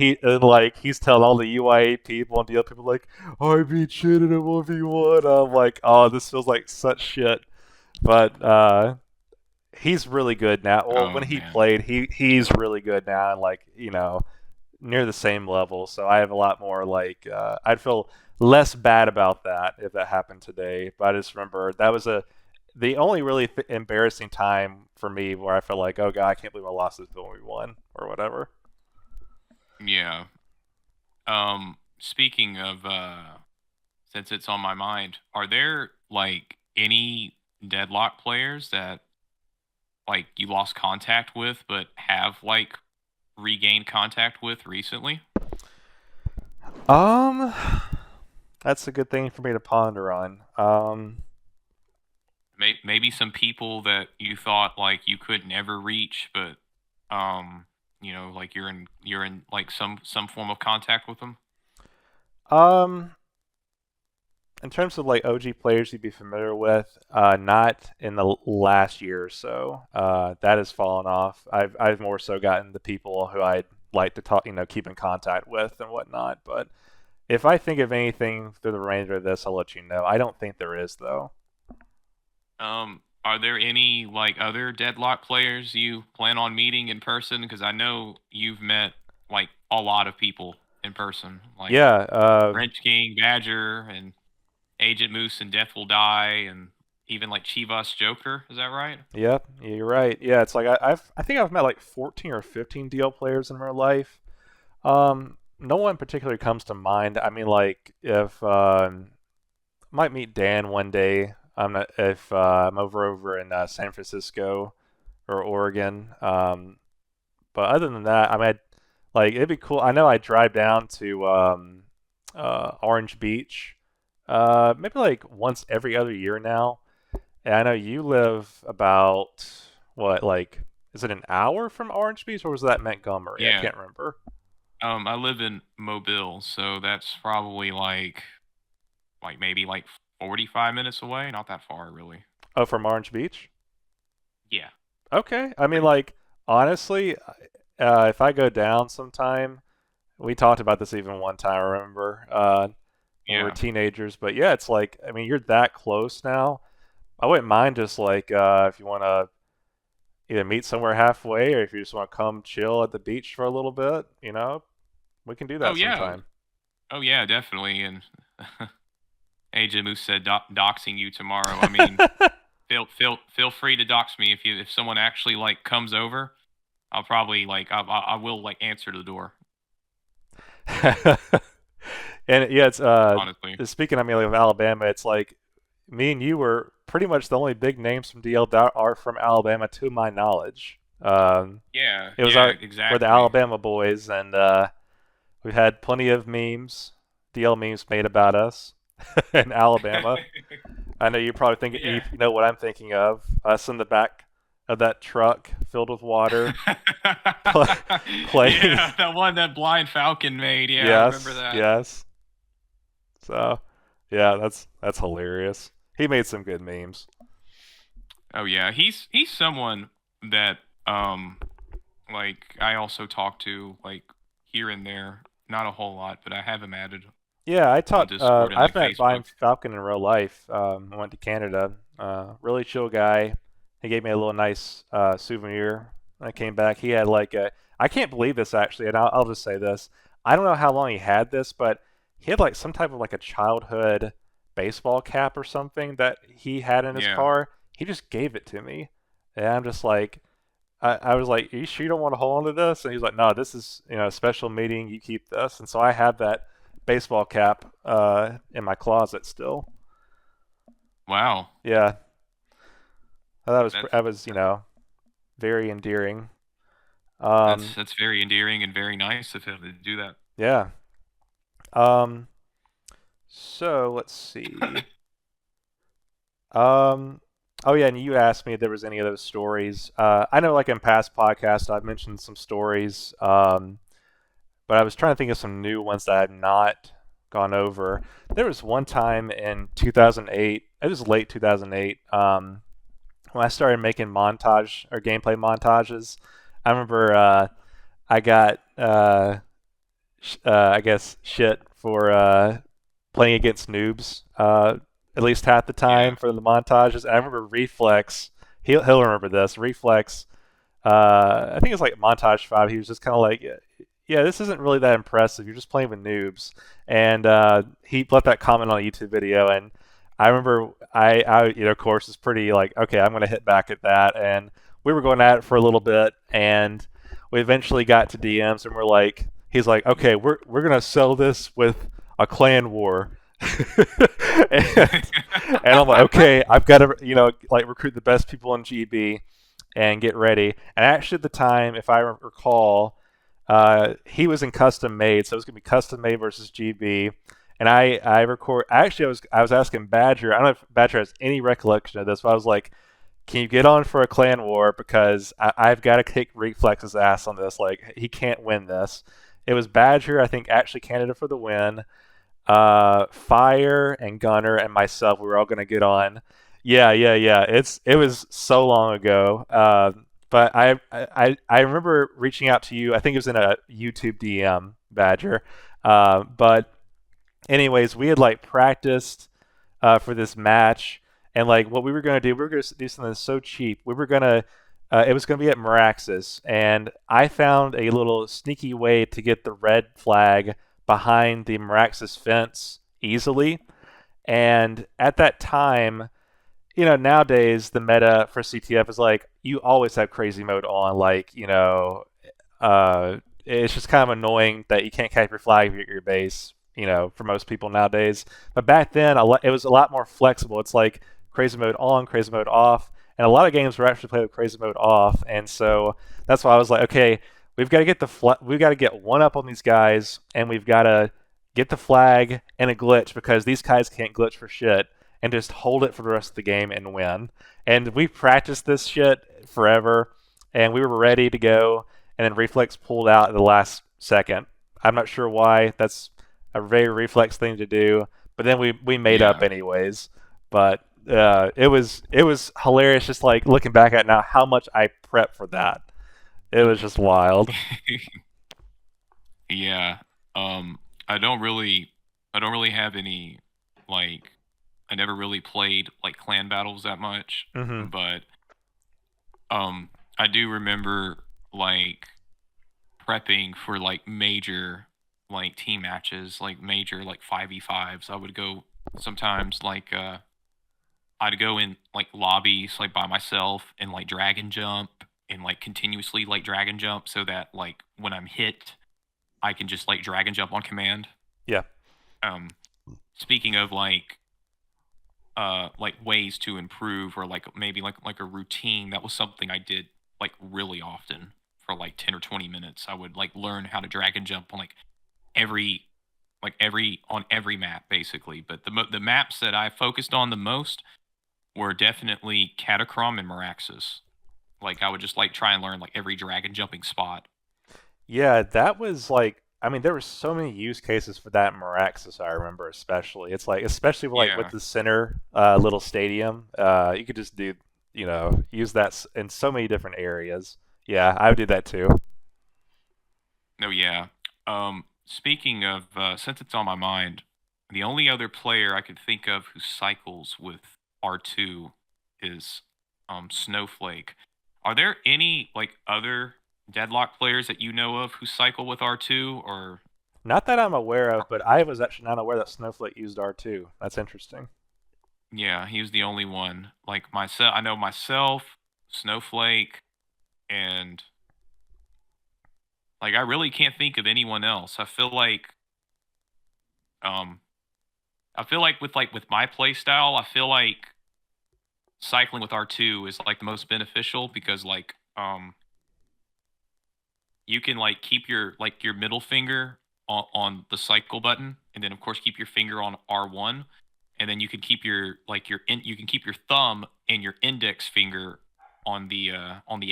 like he's telling all the UIA people and the other people like, oh, I beat shit in a 1v1. I'm like, oh, this feels like such shit, but he's really good now. Well, when Oh he man. played, he's really good now, and like near the same level. So I have a lot more like I'd feel less bad about that if that happened today. But I just remember that was the only really embarrassing time for me where I felt like, oh god, I can't believe I lost this bill when we won or whatever. Yeah. Speaking of since it's on my mind, are there like any deadlock players that like you lost contact with but have like regained contact with recently? Um, that's a good thing for me to ponder on. Maybe some people that you thought like you could never reach, but um, like you're in like some form of contact with them. Um, in terms of like OG players you'd be familiar with, not in the last year or so. That has fallen off. I've more so gotten the people who I'd like to talk, keep in contact with and whatnot. But if I think of anything through the remainder of this, I'll let you know. I don't think there is though. Are there any like other deadlock players you plan on meeting in person? Because I know you've met like a lot of people in person, like Yeah. Wrench King, Badger, and Agent Moose and Death Will Die, and even like Chivas Joker. Is that right? Yep. You're right. Yeah. It's like I think I've met like 14 or 15 DL players in my life. No one particularly comes to mind. I mean, like if might meet Dan one day. I'm not if I'm over in San Francisco or Oregon. But other than that, I mean, Like it'd be cool. I know I drive down to Orange Beach, maybe like once every other year now. And I know you live about what, like, is it an hour from Orange Beach or was that Montgomery? I Yeah. can't remember. I live in Mobile, so that's probably like maybe like 45 minutes away. Not that far, really. Oh, from Orange Beach? Yeah. Okay. I mean, Pretty. like, honestly, if I go down sometime, we talked about this even one time, I remember, when we were Yeah. teenagers. But yeah, it's like, I mean, you're that close now. I wouldn't mind just like if you want to either meet somewhere halfway or if you just want to come chill at the beach for a little bit, we can do Oh that yeah. sometime. Oh yeah, definitely. And AJ Moose said doxing you tomorrow. I mean, feel free to dox me if someone actually like comes over. I'll probably like I will like answer the door. And yeah, it's Honestly. speaking of me of Alabama, it's like me and you were pretty much the only big names from DL that are from Alabama to my knowledge. Yeah. It was Yeah. we're the Exactly. Alabama boys, and we've had plenty of memes, DL memes made about us in Alabama. I know you're probably thinking Yeah. you know what I'm thinking of. Us in the back of that truck filled with water, pl- playing. Yeah, that one that Blind Falcon made. Yeah, I remember Yes, that. yes. So, yeah, that's hilarious. He made some good memes. Oh yeah, he's someone that like I also talk to like here and there. Not a whole lot, but I have him added Yeah, I on taught. Discord and I've like met Facebook. Vine Falcon in real life. I went to Canada. Really chill guy. He gave me a little nice souvenir when I came back. He had like a. I can't believe this actually, and I'll just say this. I don't know how long he had this, but he had like some type of like a childhood baseball cap or something that he had in his Yeah. car. He just gave it to me, and I'm just like, I was like, "Are you sure you don't want to hold on to this?" And he's like, "No, this is a special meeting. You keep this." And so I have that baseball cap in my closet still. Wow. Yeah, That's that was very endearing. Um, that's very endearing and very nice of him to do that. yeah. Um, so let's see. Um, oh yeah, and you asked me if there was any of those stories. I know, like in past podcasts, I've mentioned some stories. But I was trying to think of some new ones that I've not gone over. There was one time in 2008, it was late 2008, when I started making montage or gameplay montages. I remember I got, I guess, shit for playing against noobs at least half the Yeah. time for the montages. And I remember Reflex, he'll remember this. Reflex, I think it's like montage 5. He was just kind of like, yeah, this isn't really that impressive. You're just playing with noobs. And he left that comment on a YouTube video, and I remember of course, is pretty like, okay, I'm gonna hit back at that, and we were going at it for a little bit, and we eventually got to DMs, and he's like, okay, we're gonna sell this with a clan war. and, and I'm like, okay, I've got to, like recruit the best people in GB and get ready. And actually, at the time, if I recall, he was in custom made, so it was gonna be custom made versus GB. And I record. Actually, I was asking Badger. I don't know if Badger has any recollection of this, but I was like, "Can you get on for a clan war? Because I've got to kick Reflex's ass on this. Like he can't win this." It was Badger, I think, actually candidate for the win. Fire and Gunner and myself, we were all gonna get on. Yeah, yeah, yeah. It was so long ago. But I remember reaching out to you. I think it was in a YouTube DM, Badger. But anyways, we had like practiced for this match, and like what we were gonna do, we were gonna do something so cheap. We were gonna it was gonna be at Meraxis, and I found a little sneaky way to get the red flag behind the Meraxis fence easily. And at that time, nowadays the meta for CTF is like you always have crazy mode on. Like, it's just kind of annoying that you can't cap your flag at your base. For most people nowadays. But back then, it was a lot more flexible. It's like crazy mode on, crazy mode off, and a lot of games were actually played with crazy mode off. And so that's why I was like, okay, we've got to get we've got to get one up on these guys, and we've got to get the flag and a glitch because these guys can't glitch for shit, and just hold it for the rest of the game and win. And we practiced this shit forever, and we were ready to go, and then Reflex pulled out at the last second. I'm not sure why. That's a very Reflex thing to do, but then we made up Yeah. anyways. But it was hilarious, just like looking back at now how much I prepped for that. It was just wild. Yeah. Um, I don't really, I don't really have any like. I never really played like clan battles that much, Hmm. but um, I do remember like prepping for like major like team matches, like major like 5v5s. I would go sometimes like I'd go in like lobbies like by myself and like dragon jump and like continuously like dragon jump so that like when I'm hit, I can just like dragon jump on command. Yeah. Um, speaking of like ways to improve or like maybe like a routine, that was something I did like really often for like 10 or 20 minutes. I would like learn how to drag and jump on every every on every map basically, but the maps that I focused on the most were definitely Catacrom and Meraxes. Like I would just like try and learn like every dragon jumping spot. Yeah, that was like, I mean, there were so many use cases for that in Meraxis, I remember especially. It's like, especially like with Yeah. the center little stadium, you could just do, use that in so many different areas. Yeah, I would do that too. No, yeah. Speaking of, since it's on my mind, the only other player I could think of who cycles with R2 is Snowflake. Are there any like other Deadlock players that you know of who cycle with R2 or Not that I'm aware of, but I was actually not aware that Snowflake used R2. That's interesting. yeah, he was the only one. Like myself, I know myself, Snowflake, and like I really can't think of anyone else. Um I feel like with my play style, I feel like cycling with R2 is like the most beneficial because you can like keep your middle finger on the cycle button and then of course keep your finger on R1 and then you can keep you can keep your thumb and your index finger on the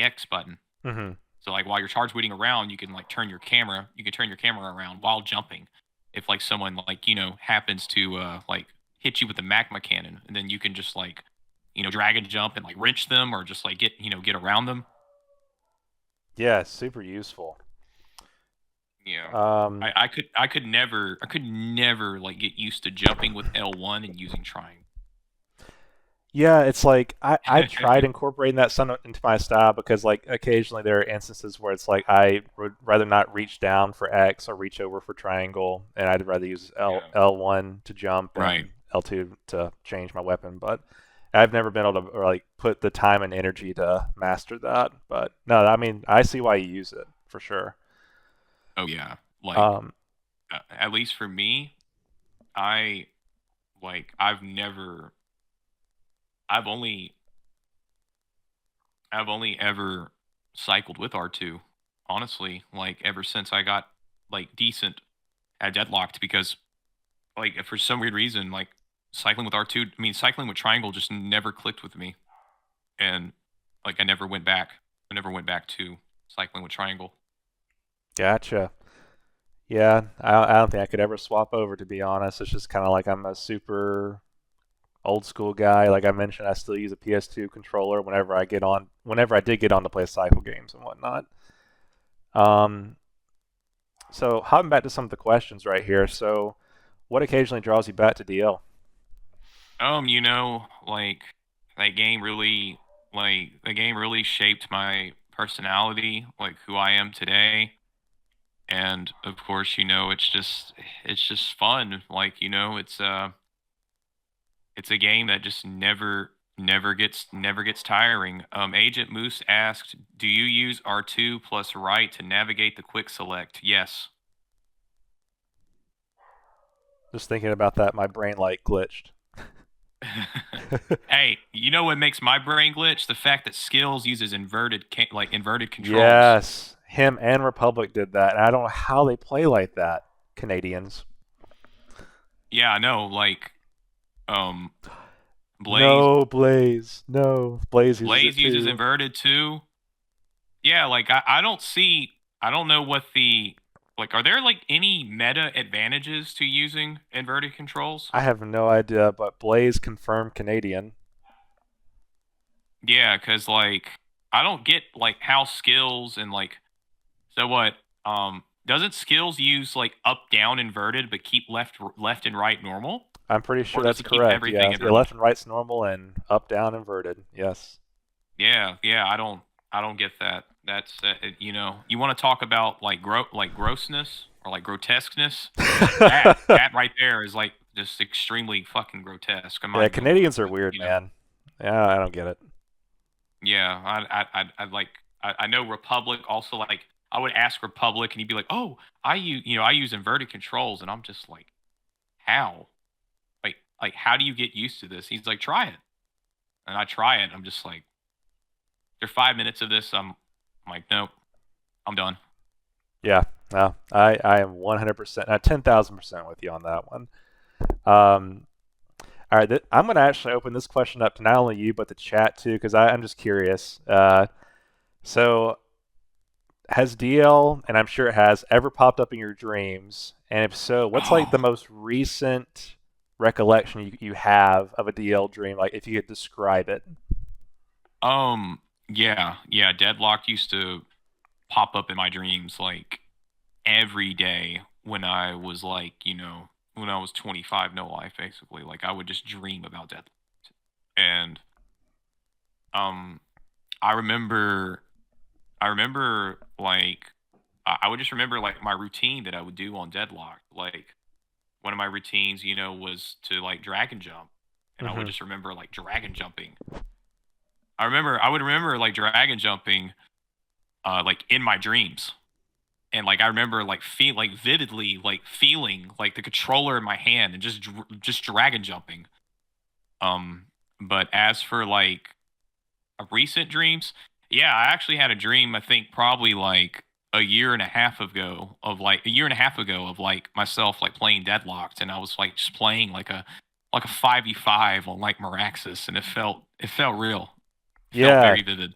X button. Hmm. So like while you're charge booting around, you can turn your camera around while jumping. If like someone like, happens to like hit you with a magma cannon and then you can just like, drag and jump and like wrench them or just like get around them. Yeah, super useful. Yeah. Um, I could never like get used to jumping with L1 and using triangle. Yeah, it's like I've tried incorporating that somewhat into my style because like occasionally there are instances where it's like I would rather not reach down for X or reach over for triangle, and I'd rather use Yeah. L1 to jump Right. and L2 to change my weapon. But I've never been able to like put the time and energy to master that. But no, I mean I see why you use it for sure. Oh yeah. Like Um, at least for me, I I've never I've only I've only ever cycled with R2, honestly, like ever since I got like decent at Deadlocked because like for some weird reason, like cycling with R2, I mean cycling with Triangle just never clicked with me. And like I never went back. I never went back to cycling with Triangle. gotcha. Yeah, I don't think I could ever swap over to be honest. It's just kind of like I'm a super old school guy. Like I mentioned, I still use a PS2 controller whenever I did get on to play cycle games and whatnot. Um, so hopping back to some of the questions right here. So, what occasionally draws you back to DL? Like the game really shaped my personality, like who I am today. And of course, it's just fun. Like, it's a game that just never gets tiring. Agent Moose asked, "Do you use R2 plus right to navigate the quick select?" Yes. Just thinking about that, my brain like glitched. Hey, you know what makes my brain glitch? The fact that Skills uses inverted controls. Yes, him and Republic did that, and I don't know how they play like that, Canadians. Yeah, I know. Like, um, Blaze No, Blaze. No, Blaze uses it Blaze uses too. inverted too. Yeah, like I don't see. I don't know what the like. Are there like any meta advantages to using inverted controls? I have no idea, but Blaze confirmed Canadian. Yeah, because like I don't get like how skills and like so what doesn't skills use like up down inverted but keep left and right normal, I'm pretty or sure does that's it keep correct. everything Yeah, yeah. inverted? Left and right's normal, and up down inverted. Yes. Yeah, yeah. I don't get that. That's you know, you want to talk about like grossness or like grotesqueness. That right there is like just extremely fucking grotesque. I'm not Yeah, even gonna lie, Canadians are but weird, you know, man. Yeah, I don't get it. yeah. I like I know Republic also like I would ask Republic and he'd be like, oh, I use inverted controls and I'm just like, how? Like how do you get used to this? He's like, try it, and I try it. I'm just like, after 5 minutes of this, I'm like, nope, I'm done. Yeah, no, I am 100%, 10,000% with you on that one. Um, all right, I'm going to actually open this question up to not only you but the chat too, because I'm just curious. So has DL, and I'm sure it has, ever popped up in your dreams? And if so, what's like the Oh, most recent recollection you have of a DL dream? Like if you could describe it. yeah, yeah. Deadlocked used to pop up in my dreams like every day when I was like, you know, when I was 25, no life, basically. Like I would just dream about Deadlocked, and um, I remember, I remember like I would just remember like my routine that I would do on Deadlocked. Like one of my routines, you know, was to like dragon jump, and I would Hmm. just remember like dragon jumping. I would remember like dragon jumping, like in my dreams, and like I remember like feel like vividly like feeling like the controller in my hand and just dragon jumping. Um, but as for like recent dreams, yeah, I actually had a dream. I think probably like a year and a half ago of like myself like playing Deadlocked, and I was like just playing like a 5v5 on like Meraxis, and it felt real. It felt Yeah, very vivid.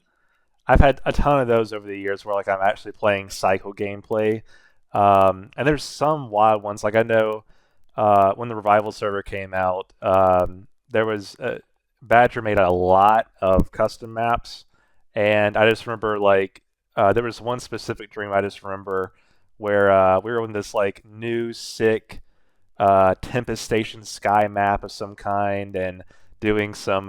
I've had a ton of those over the years where like I'm actually playing cycle gameplay, and there's some wild ones. Like I know when the revival server came out, there was Badger made a lot of custom maps, and I just remember like there was one specific dream I just remember where we were on this like new sick Tempest Station Sky map of some kind and doing some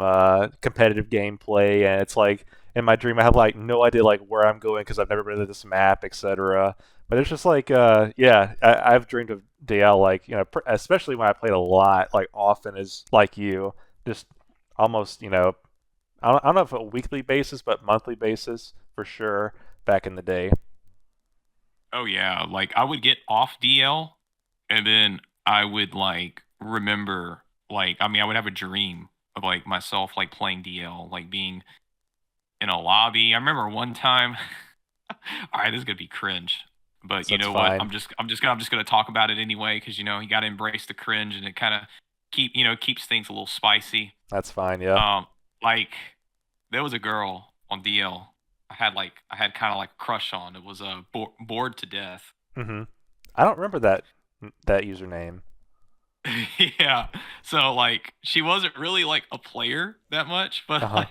competitive gameplay. And it's like in my dream, I have like no idea like where I'm going because I've never been to this map, etc. But it's just like, yeah, I've dreamed of DL like especially when I played a lot, like often is like you, just almost I don't know if a weekly basis, but monthly basis for sure back in the day. Oh yeah, like I would get off DL, and then I would like remember like I mean I would have a dream of like myself like playing DL, like being in a lobby. I remember one time. All right, this is gonna be cringe, but So you that's know what? fine. I'm just gonna talk about it anyway because you know you got to embrace the cringe, and it kind of keeps things a little spicy. That's fine. Yeah. Um, like there was a girl on DL I had kind of like a crush on. It was bored to death. Hmm. I don't remember that username. Yeah. So like she wasn't really like a player that much, but Uh huh.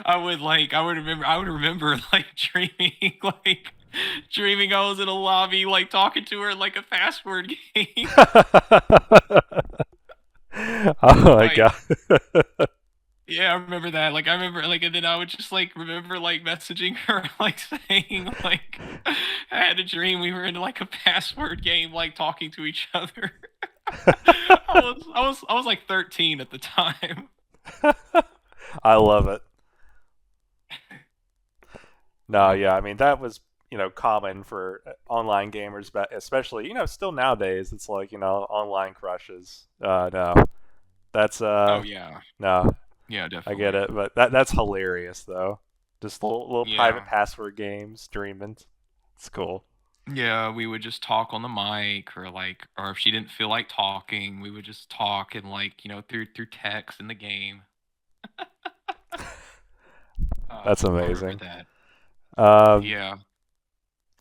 I would remember like dreaming dreaming I was in a lobby like talking to her like a password game. Oh my Like god. yeah, I remember that. Like I remember like and then I would just like remember like messaging her like saying like I had a dream we were in like a password game like talking to each other. I was like 13 at the time. I love it. No, yeah, I mean that was common for online gamers, but especially still nowadays it's like online crushes. No, that's Oh yeah. no, Yeah, I get definitely. it, but that's hilarious though. Just little private Yeah. password games, dreaming. It's cool. Yeah, we would just talk on the mic, or if she didn't feel like talking, we would just talk and through text in the game. That's I remember amazing. that. Um, Yeah.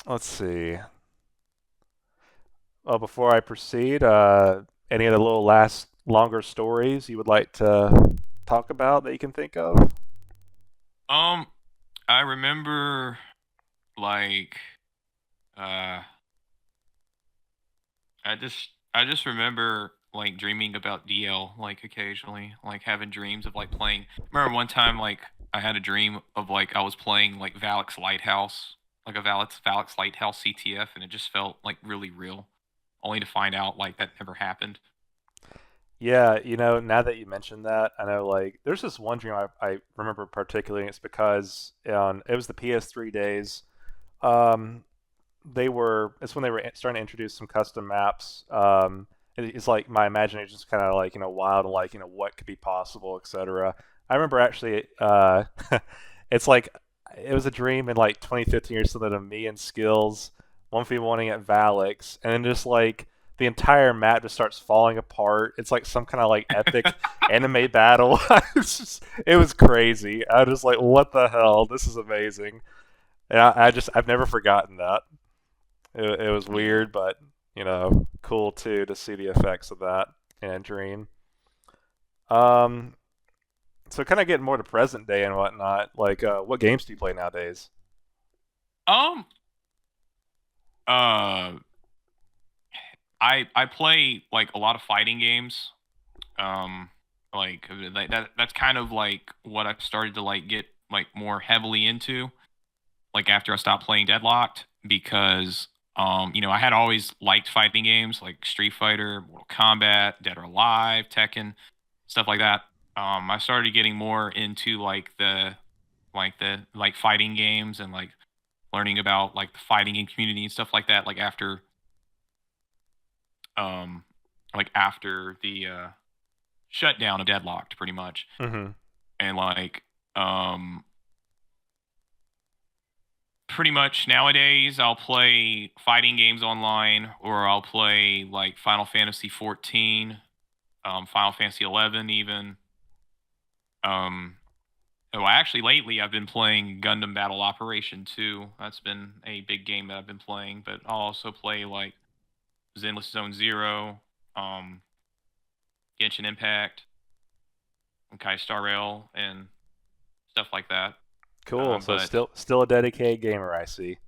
let's see. Well, before I proceed, any of the little last longer stories you would like to talk about that you can think of? Um, I remember like uh I just remember like dreaming about DL like occasionally, like having dreams of like playing. I remember one time like I had a dream of like I was playing like Valak's Lighthouse, like a Valak's Lighthouse CTF, and it just felt like really real. Only to find out like that never happened. Yeah, now that you mentioned that, I know like there's this one dream I remember particularly. And it's because it was the PS3 days. Um, it's when they were starting to introduce some custom maps. It's like my imagination's kind of like wild and like what could be possible, etc. I remember actually, it's like it was a dream in like 2015 or something of me and Skills 1v1ing at Valix, and then just like the entire map just starts falling apart. It's like some kind of like epic anime battle. It was crazy. I was just like, what the hell? This is amazing. And I've never forgotten that. It was Yeah. weird, but cool too to see the effects of that in a dream. Um, so kind of getting more to present day and whatnot. Like, what games do you play nowadays? Um. Uh. I play like a lot of fighting games. Um. That's kind of like what I've started to like get like more heavily into. Like after I stopped playing Deadlocked because I had always liked fighting games like Street Fighter, Mortal Kombat, Dead or Alive, Tekken, stuff like that. I started getting more into like fighting games and like learning about like the fighting game community and stuff like that. Um like after the shutdown of Deadlocked, pretty much, Mm-hmm. and um pretty much nowadays I'll play fighting games online or I'll play like Final Fantasy 14, Final Fantasy 11 even. Um oh, actually lately I've been playing Gundam Battle Operation 2. That's been a big game that I've been playing, but I'll also play like Zenless Zone 0, um Genshin Impact, and Kai Star Rail and stuff like that. Cool. So But still a dedicated gamer, I see.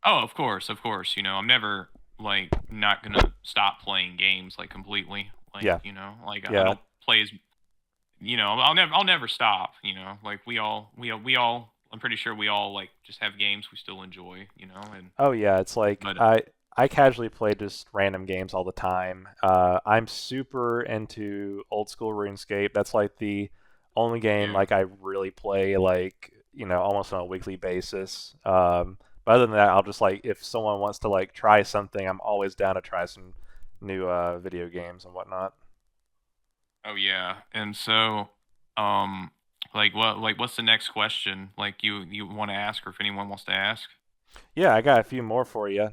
Oh, of course. I'm never like not gonna stop playing games like completely. Yeah, I yeah. don't play as I'll never stop. Like we all. I'm pretty sure we all like just have games we still enjoy. And Oh yeah, it's like but I casually play just random games all the time. I'm super into old school RuneScape. That's like the only game Yeah. like I really play like almost on a weekly basis. But other than that, I'll just like if someone wants to like try something, I'm always down to try some new video games and whatnot. Oh yeah. And so um what's the next question? Like you want to ask, or if anyone wants to ask? Yeah, I got a few more for you.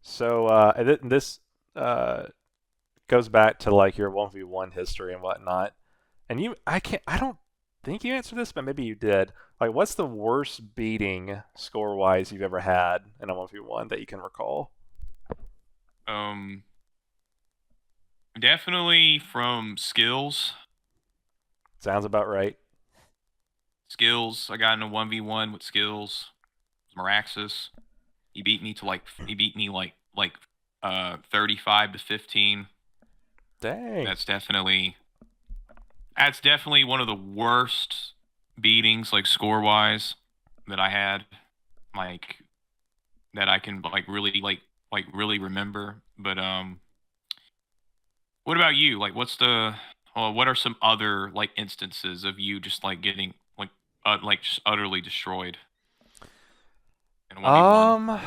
So this uh, goes back to like your 1v1 history and whatnot. And I don't think you answered this, but maybe you did. Like, what's the worst beating score wise you've ever had in a 1v1 that you can recall? Um Definitely from skills. Sounds about right. Skills. I got in a 1v1 with Skills. Maraxis. He beat me like 35 to 15. Dang. That's definitely that's definitely one of the worst beatings like score wise that I had, like that I can like really remember. But what about you? Like what are some other like instances of you just like getting like just utterly destroyed in 1v1? Um,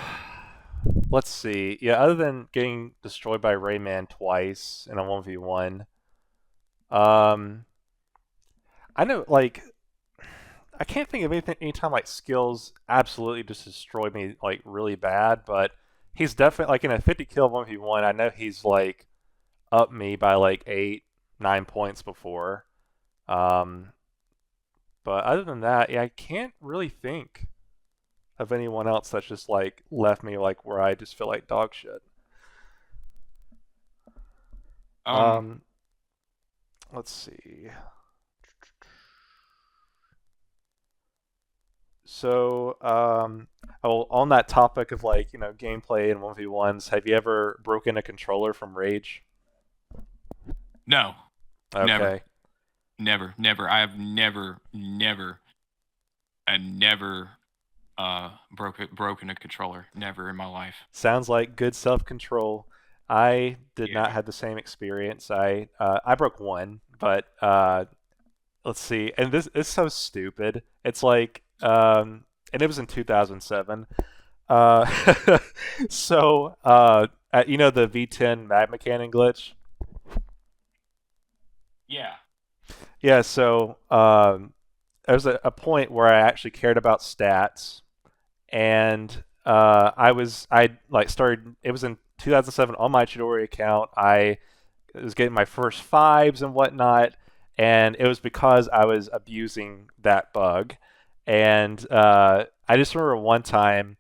let's see. Yeah, other than getting destroyed by Rayman twice in a 1v1, um, I know like I can't think of any time like skills absolutely just destroyed me like really bad, but he's definitely like in a 50 kill 1v1. I know he's like up me by like 8, 9 points before. Um, but other than that, yeah, I can't really think of anyone else that's just like left me like where I just feel like dog shit. Um, Um, let's see. So, oh, on that topic of like, gameplay and 1v1s, have you ever broken a controller from Rage? no, never, Okay. never. I have never, and never broken a controller. Never in my life. Sounds like good self-control. I did not Yeah. have the same experience. I broke one, but let's see. And this is so stupid. It's like and it was in 2007. Uh so the V10 magma cannon glitch? Yeah. Yeah, so there was a point where I actually cared about stats, and I like started. It was in 2007 on my Chidori account. I was getting my first fives and whatnot, and it was because I was abusing that bug. And I just remember one time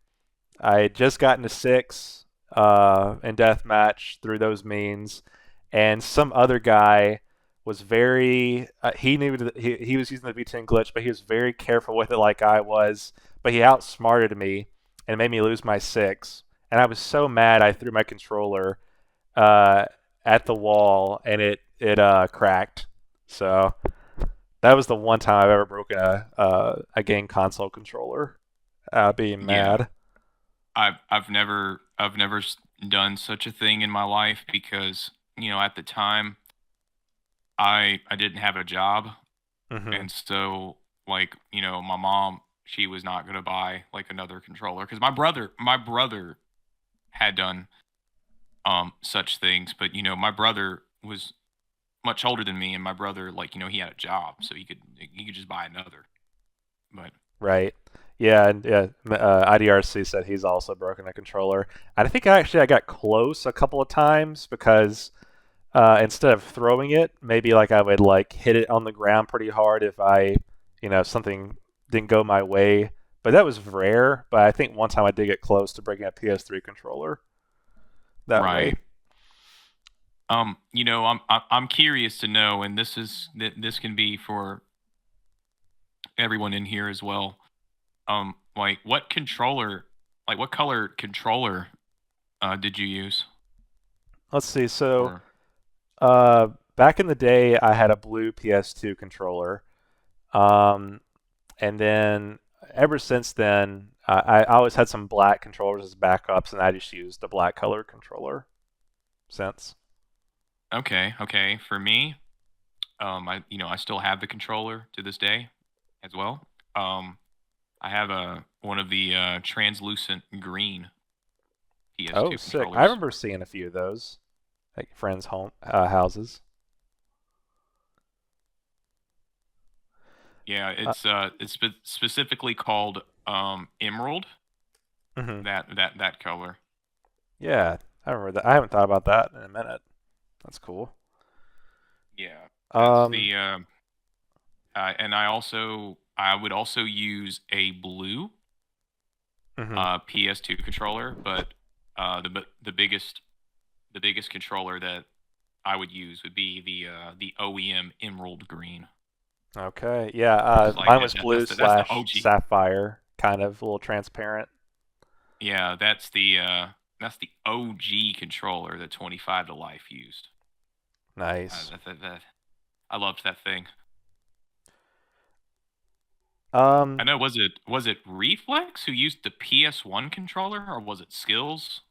I had just gotten to six in deathmatch through those means, and some other guy was very he was using the V10 glitch, but he was very careful with it like I was. But he outsmarted me and made me lose my six, and I was so mad I threw my controller uh, at the wall and it cracked. So that was the one time I've ever broken a game console controller being Yeah. mad. I've never done such a thing in my life because at the time I didn't have a job, Hmm. and so like my mom, she was not gonna buy like another controller because my brother had done such things, but my brother was much older than me, and my brother, like, he had a job, so he could just buy another. But Right. Yeah, and yeah, IDRC said he's also broken a controller. I think I got close a couple of times because instead of throwing it, maybe like I would like hit it on the ground pretty hard if something didn't go my way. But that was rare. But I think one time I did get close to breaking a PS3 controller that way. right. I'm curious to know, and this can be for everyone in here as well. Like what color controller did you use? Let's see. So Or back in the day, I had a blue PS2 controller. Um, and then ever since then, I always had some black controllers as backups, and I just used the black color controller since. okay, okay. For me, I still have the controller to this day as well. I have a one of the translucent green Oh, PS2 sick! I controllers. remember seeing a few of those at friends' houses. Yeah, Uh, it's specifically called emerald. mhm. That color. Yeah, I remember that. I haven't thought about that in a minute. That's cool. Yeah, that's Um, the and I would also use a blue mhm. PS2 controller, but the biggest controller that I would use would be the OEM Emerald Green, Okay, yeah. which is like Mine was blue that's the slash OG. sapphire, kind of a little transparent. Yeah, that's the OG controller that 25 to Life used. Nice. I loved that thing. I Um, know, was it Reflex who used the PS1 controller, or was it Skills?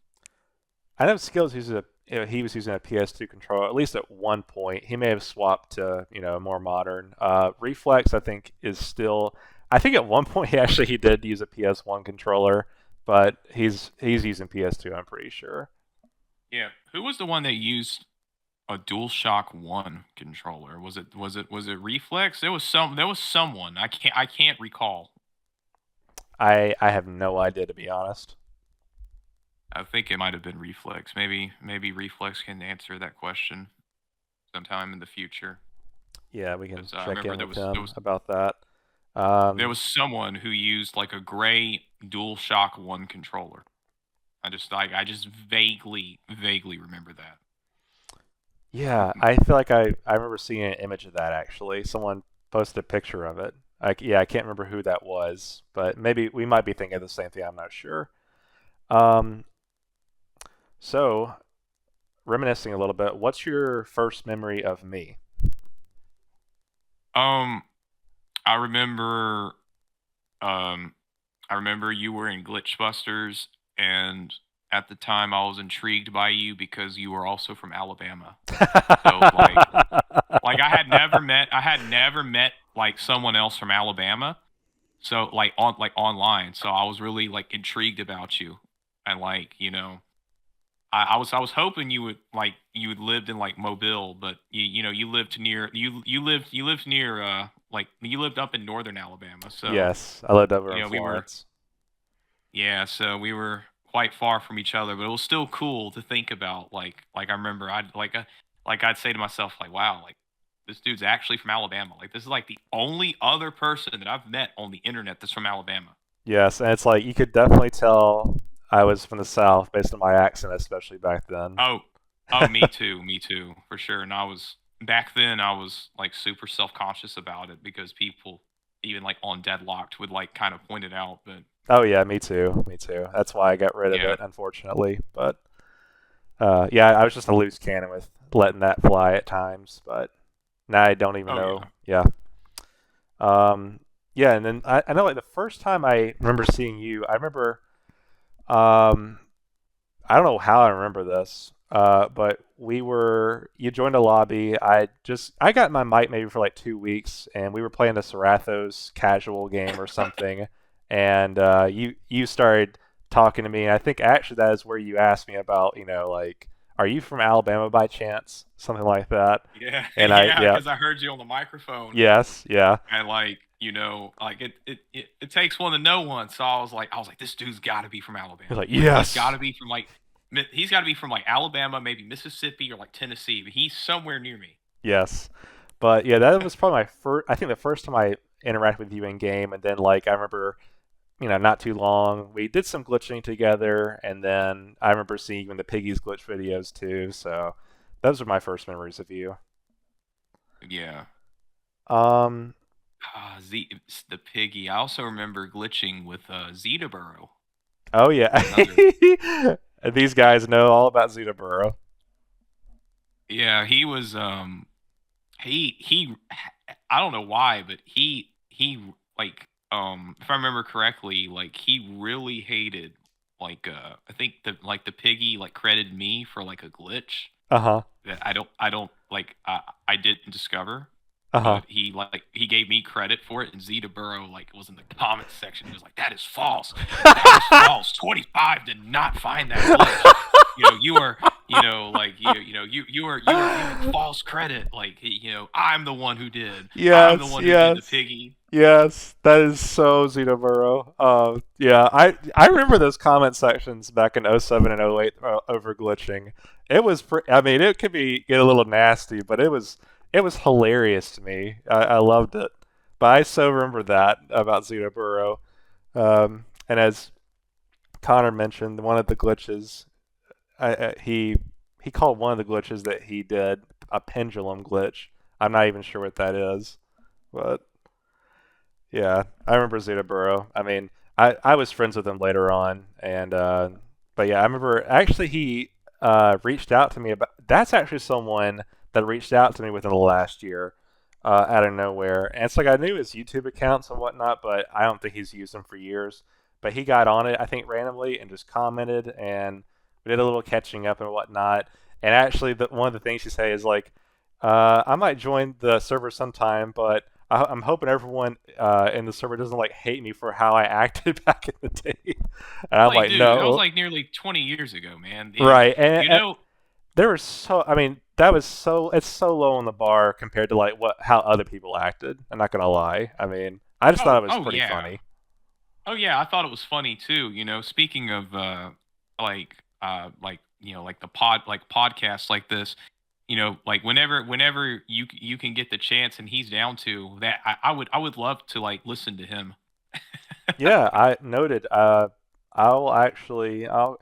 I know Skills uses he was using a PS2 controller at least at one point. He may have swapped to a more modern. Reflex I think is still. I think at one point he did use a PS1 controller, but he's using PS2. I'm pretty sure. Yeah. Who was the one that used? a DualShock 1 controller. Was it Reflex? There was someone. I can't recall. I have no idea, to be honest. I think it might have been Reflex. Maybe Reflex can answer that question sometime in the future. Yeah, we can Because I check remember in there with was there him was about that. there Um, was someone who used like a gray DualShock 1 controller. I just vaguely remember that. yeah, I feel like I remember seeing an image of that actually. Someone posted a picture of it. Yeah, I can't remember who that was, but maybe we might be thinking of the same thing. I'm not sure. Um, so reminiscing a little bit, what's your first memory of me? Um, I remember um I remember you were in Glitchbusters, and at the time I was intrigued by you because you were also from Alabama. So like I had never met like someone else from Alabama. So like online. So I was really like intrigued about you. And like, I was hoping you had lived in like Mobile, but you lived near you lived near like you lived up in northern Alabama. So, Yes, I lived over in we were Florence. yeah, so we were quite far from each other, but it was still cool to think about. Like I remember I'd say to myself like, wow, like this dude's actually from Alabama. Like this is like the only other person that I've met on the internet that's from Alabama. Yes, and it's like you could definitely tell I was from the South based on my accent, especially back then. Oh, oh, me too, for sure. And back then I was like super self-conscious about it because people even like on Deadlocked would like kind of point it out, but Oh yeah, me too. Me too. That's why I got rid of yeah. it, unfortunately. But yeah, I was just a loose cannon with letting that fly at times. But now I don't even Oh know. yeah. Yeah. Um, yeah, and then I know like the first time I remember seeing you, I remember um, I don't know how I remember this, but you joined a lobby. I got my mic maybe for like 2 weeks, and we were playing the Serathos casual game or something, and you started talking to me, and I think actually that is where you asked me about like, are you from Alabama by chance, something like that, Yeah, and yeah, yeah, because I heard you on the microphone. yes, yeah, And like, like it takes one to know one. So I was like, this dude's got to be from you're Alabama. like Like he's got yes, to be from like he's got to be from like Alabama, maybe Mississippi or like Tennessee. But he's somewhere near me. yes, but yeah, that was probably my first. I think the first time I interacted with you in game, and then like I remember not too long. We did some glitching together, and then I remember seeing even the Piggies glitch videos too. So those are my first memories of you. Yeah. Um, The piggy. I also remember glitching with Zeta Burrow. oh yeah, Another. these guys know all about Zeta Burrow. Yeah, he was he I don't know why, but he like if I remember correctly, like he really hated like I think the piggy like credited me for like a glitch Uh huh. that I don't like I didn't discover, Uh huh. but he gave me credit for it, and Zeta Burrow like was in the comments section. He was like, "That is false. That is false. 25 did not find that glitch. You are like you are giving false credit. Like I'm the one who did. I'm the Yes, one who did the yes. piggy." Yes, that is so Zeta Burrow. Yeah, I remember those comment sections back in '07 and '08 over glitching. I mean, it could get a little nasty, but it was hilarious to me. I loved it. But I so remember that about Zeta Burrow. And as Connor mentioned, one of the glitches, he called one of the glitches that he did a pendulum glitch. I'm not even sure what that is, but yeah, I remember Zeta Burrow. I mean, I was friends with him later on, and but yeah, I remember actually he reached out to me about. That's actually someone that reached out to me within the last year, out of nowhere. And it's like I knew his YouTube accounts and whatnot, but I don't think he's used them for years. But he got on it, I think, randomly and just commented, and we did a little catching up and whatnot. And actually, one of the things he said is like, I might join the server sometime, but I'm hoping everyone in the server doesn't like hate me for how I acted back in the day. And I'm Like, like, dude, that was no, like nearly 20 years ago, man. right? You know, there were so I mean that was so it's so low on the bar compared to like what how other people acted. I'm not gonna lie. I mean, I just thought Oh, it was oh pretty yeah. funny. Oh yeah, I thought it was funny too. Speaking of like like the podcasts like this, like whenever you can get the chance and he's down to that, I would love to like listen to him. Yeah, I noted. I'll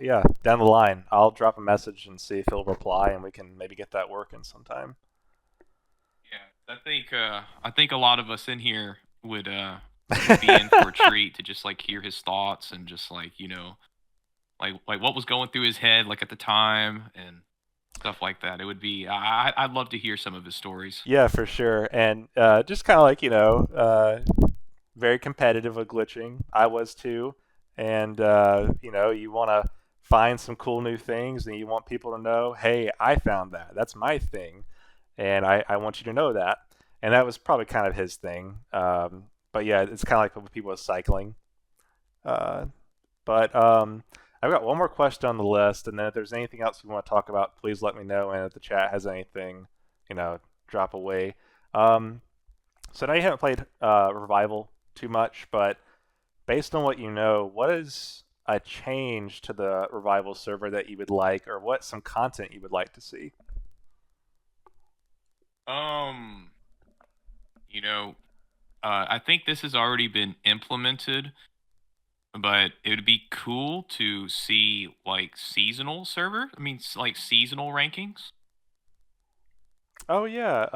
yeah, down the line, I'll drop a message and see if he'll reply, and we can maybe get that working sometime. Yeah, I think a lot of us in here would be in for a treat to just like hear his thoughts and just like like what was going through his head like at the time and stuff like that. It would be I'd love to hear some of his stories. Yeah, for sure. And just kind of like very competitive with glitching. I was too. And you want to find some cool new things, and you want people to know, hey, I found that. That's my thing, and I want you to know that. And that was probably kind of his thing. But yeah, it's kind of like with people with cycling. Uh, but I've got one more question on the list, and then if there's anything else you want to talk about, please let me know. And if the chat has anything, drop away. Um, so now you haven't played Revival too much, but based on what you know, what is a change to the Revival server that you would like, or what some content you would like to see? Um, you know, I think this has already been implemented, but it would be cool to see like seasonal server. I mean, like seasonal rankings. Oh yeah,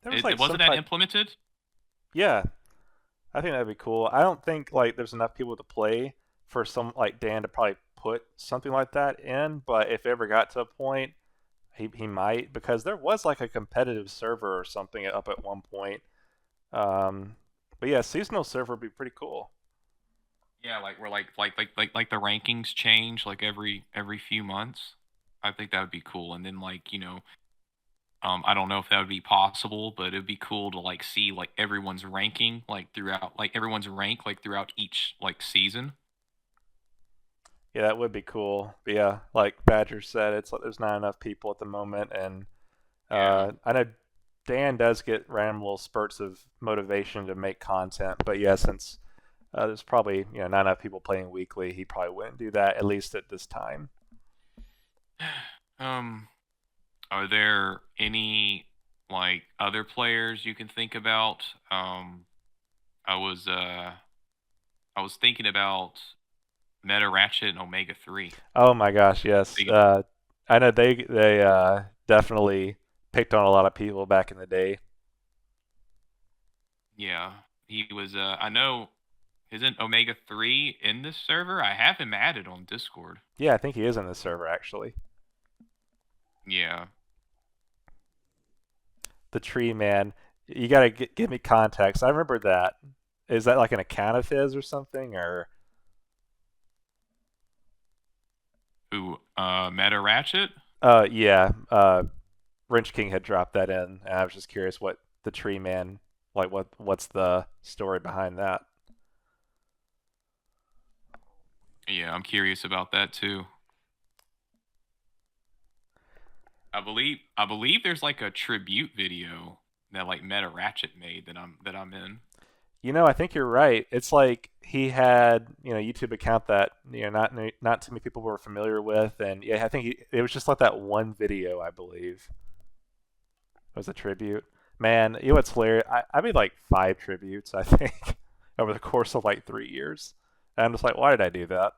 there was It like some wasn't that type. implemented. Yeah, I think that'd be cool. I don't think like there's enough people to play for some like Dan to probably put something like that in, but if it ever got to a point, he might because there was like a competitive server or something up at one point. Um, but yeah, seasonal server would be pretty cool. Yeah, like we're like the rankings change like every few months. I think that would be cool. And then like I don't know if that would be possible, but it'd be cool to like see like everyone's ranking like throughout like everyone's rank like throughout each like season. Yeah, that would be cool. But yeah, like Badger said, it's like there's not enough people at the moment, and Yeah. I know Dan does get random little spurts of motivation to make content, but yeah, since there's probably not enough people playing weekly, he probably wouldn't do that at least at this time. Um, are there any like other players you can think about? I was uh I was thinking about Meta Ratchet and Omega 3. Oh my gosh, yes. Big I know they definitely picked on a lot of people back in the day. Yeah. He was I know isn't Omega 3 in this server? I have him added on Discord. Yeah, I think he is in the server actually. Yeah. The Tree Man. You gotta give me context. I remember that. Is that like an account of his or something? Or Who Meta Ratchet? yeah, Wrench King had dropped that in, and I was just curious what the Tree Man like. What's the story behind that? Yeah, I'm curious about that too. I believe there's like a tribute video that like Meta Ratchet made that I'm in. I think you're right. It's like he had, YouTube account that not too many people were familiar with, and yeah, I think it was just like that one video, I believe, was a tribute. Man, what's hilarious? I made like 5 tributes, I think, over the course of like 3 years. And I'm just like, why did I do that?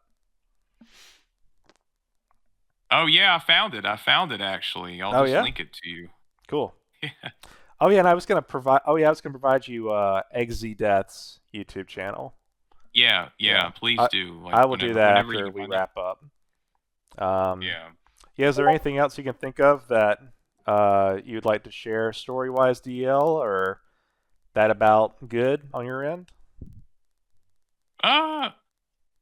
Oh yeah, I found it. I found it actually. I'll Oh just yeah, link it to you. cool. Oh yeah, and I was gonna provide. Oh yeah, I was gonna provide you XZ Death's YouTube channel. Yeah, Yeah, yeah, please I do. Like I will do that whenever you after can we find it. wrap up. Um, Yeah. yeah, is there anything else you can think of that you'd like to share story-wise, DL, or that about good on your end? Uh,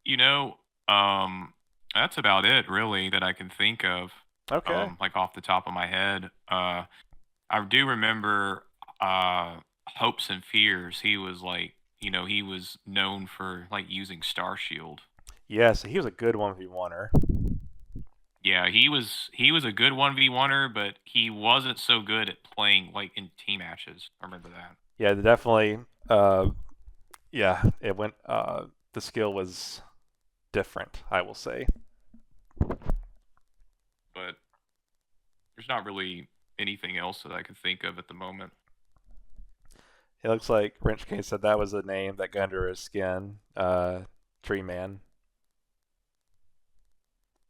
you know, um, that's about it really that I can think of. Okay. Like off the top of my head. I do remember Hopes and Fears. He was like, he was known for like using Star Shield. Yes, he was a good 1v1er. Yeah, he was a good 1v1er, but he wasn't so good at playing like in team matches. I remember that. Yeah, definitely. Yeah, it went. The skill was different, I will say. But there's not really anything else that I can think of at the moment. It looks like Wrench King said that was a name that got under his skin. Tree Man.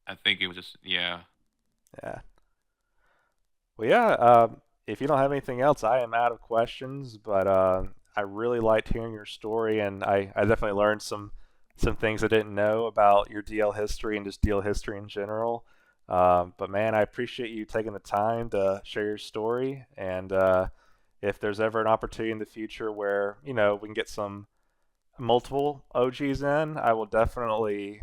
I think it was just yeah. Yeah. Well, yeah. If you don't have anything else, I am out of questions. But I really liked hearing your story, and I definitely learned some things I didn't know about your DL history and just DL history in general. But man, I appreciate you taking the time to share your story. And if there's ever an opportunity in the future where we can get some multiple OGs in, I will definitely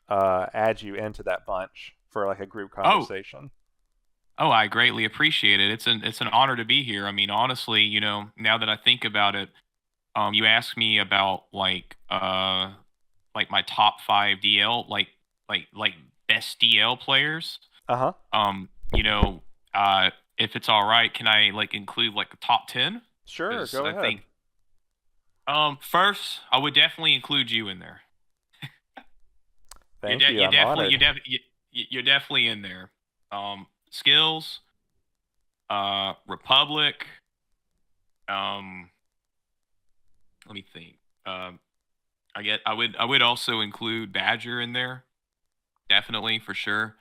add you into that bunch for like a group Oh, conversation. oh, I greatly appreciate it. It's an honor to be here. I mean, honestly, now that I think about it, you asked me about like my top 5 DL, like best DL players. Uh huh. Um, you know, if it's all right, can I like include like the top 10? Sure, Because go I ahead. think first I would definitely include you in there. Thank you. I'm honored. You're definitely in there. Skills, Republic. Um, let me think. I would also include Badger in there, definitely for sure.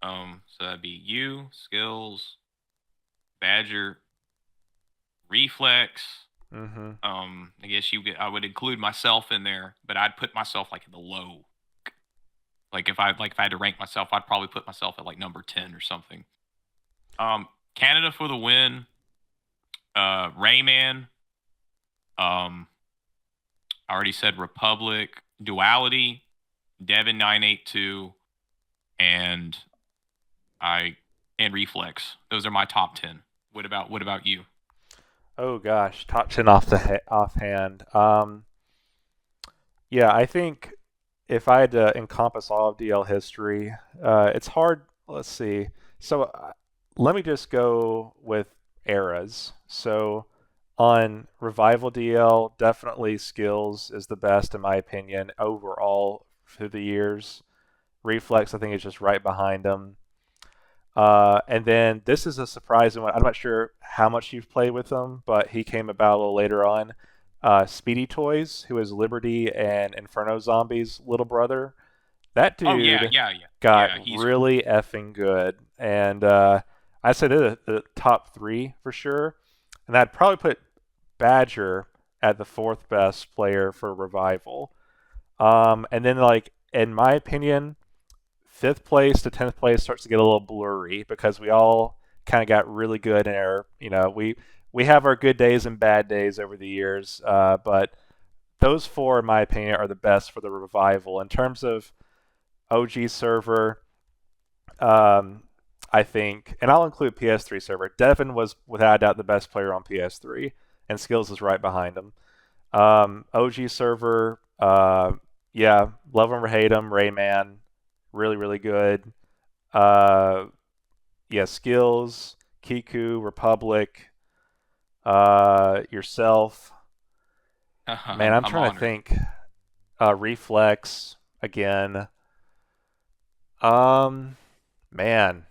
So that'd be you, Skills, Badger, Reflex. Mm-hmm. I guess I would include myself in there, but I'd put myself like in the low. Like if I had to rank myself, I'd probably put myself at like number 10 or something. Canada for the win. Rayman. Um, I already said Republic, Duality, Devin 982, and I and Reflex. Those are my top 10. What about you? Oh gosh, top 10 offhand. Yeah, I think if I had to encompass all of DL history, it's hard. Let's see. So let me just go with eras. So on Revival DL, definitely Skills is the best in my opinion overall through the years. Reflex, I think, is just right behind him. And then this is a surprising one. I'm not sure how much you've played with him, but he came about a little later on. Speedy Toys, who is Liberty and Inferno Zombies' little brother. That Oh yeah, dude yeah, yeah, got yeah. He's really effing good. And I'd say they're the top three for sure. And I'd probably put Badger at the fourth best player for Revival. And then, like, in my opinion, fifth place to 10th place starts to get a little blurry because we all kind of got really good in our, we have our good days and bad days over the years. But those four, in my opinion, are the best for the Revival. In terms of OG server, um, I think, and I'll include PS3 server, Devin was without a doubt the best player on PS3, and Skills is right behind him. OG server, yeah, love him or hate him, Rayman, really, really good. Uh, yeah, Skills, Kiku, Republic, yourself. Man, I'm I'm trying to honored. think. Reflex again. Um, man,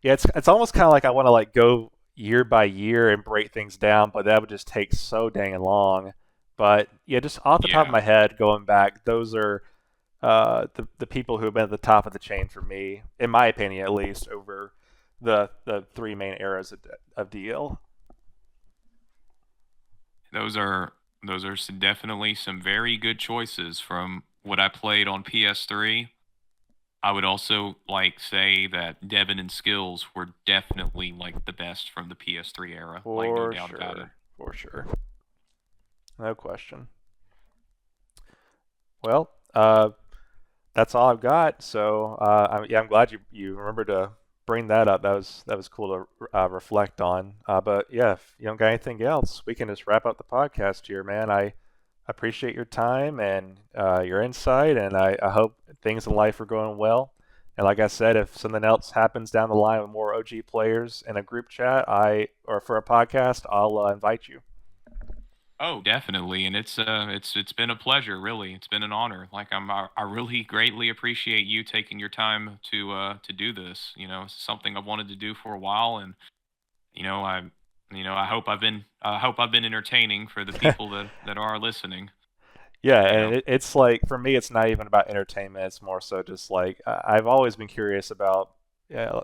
yeah, it's almost kind of like I want to like go year by year and break things down, but that would just take so dang long. But yeah, just off the top of Yeah, my head, going back, those are the people who have been at the top of the chain for me, in my opinion, at least over the three main eras of DL. those are those are definitely some very good choices from what I played on PS3. I would also like say that Devin and Skills were definitely like the best from the PS3 era, like no For doubt about it. sure, for sure, no question. Well, that's all I've got. So yeah, I'm glad you remembered to bring that up. That was cool to reflect on. But yeah, if you don't got anything else, we can just wrap up the podcast here, man. I I appreciate your time and your insight, and I hope things in life are going well. And like I said, if something else happens down the line with more OG players in a group chat, or for a podcast, I'll invite you. Oh, definitely, and it's been a pleasure. Really, it's been an honor. I really greatly appreciate you taking your time to do this. It's something I've wanted to do for a while, and you know I I hope I've been entertaining for the people that are listening. Yeah, You and know. it's like for me, it's not even about entertainment. It's more so just like I've always been curious about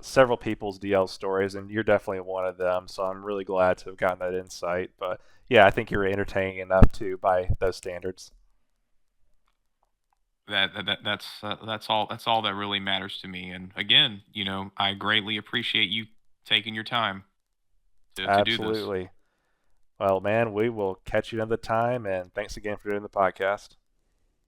several people's DL stories, and you're definitely one of them. So I'm really glad to have gotten that insight. But yeah, I think you're entertaining enough too by those standards. That's all that really matters to me. And again, I greatly appreciate you taking your time to do this. Absolutely. Well, man, we will catch you another time, and thanks again for doing the podcast.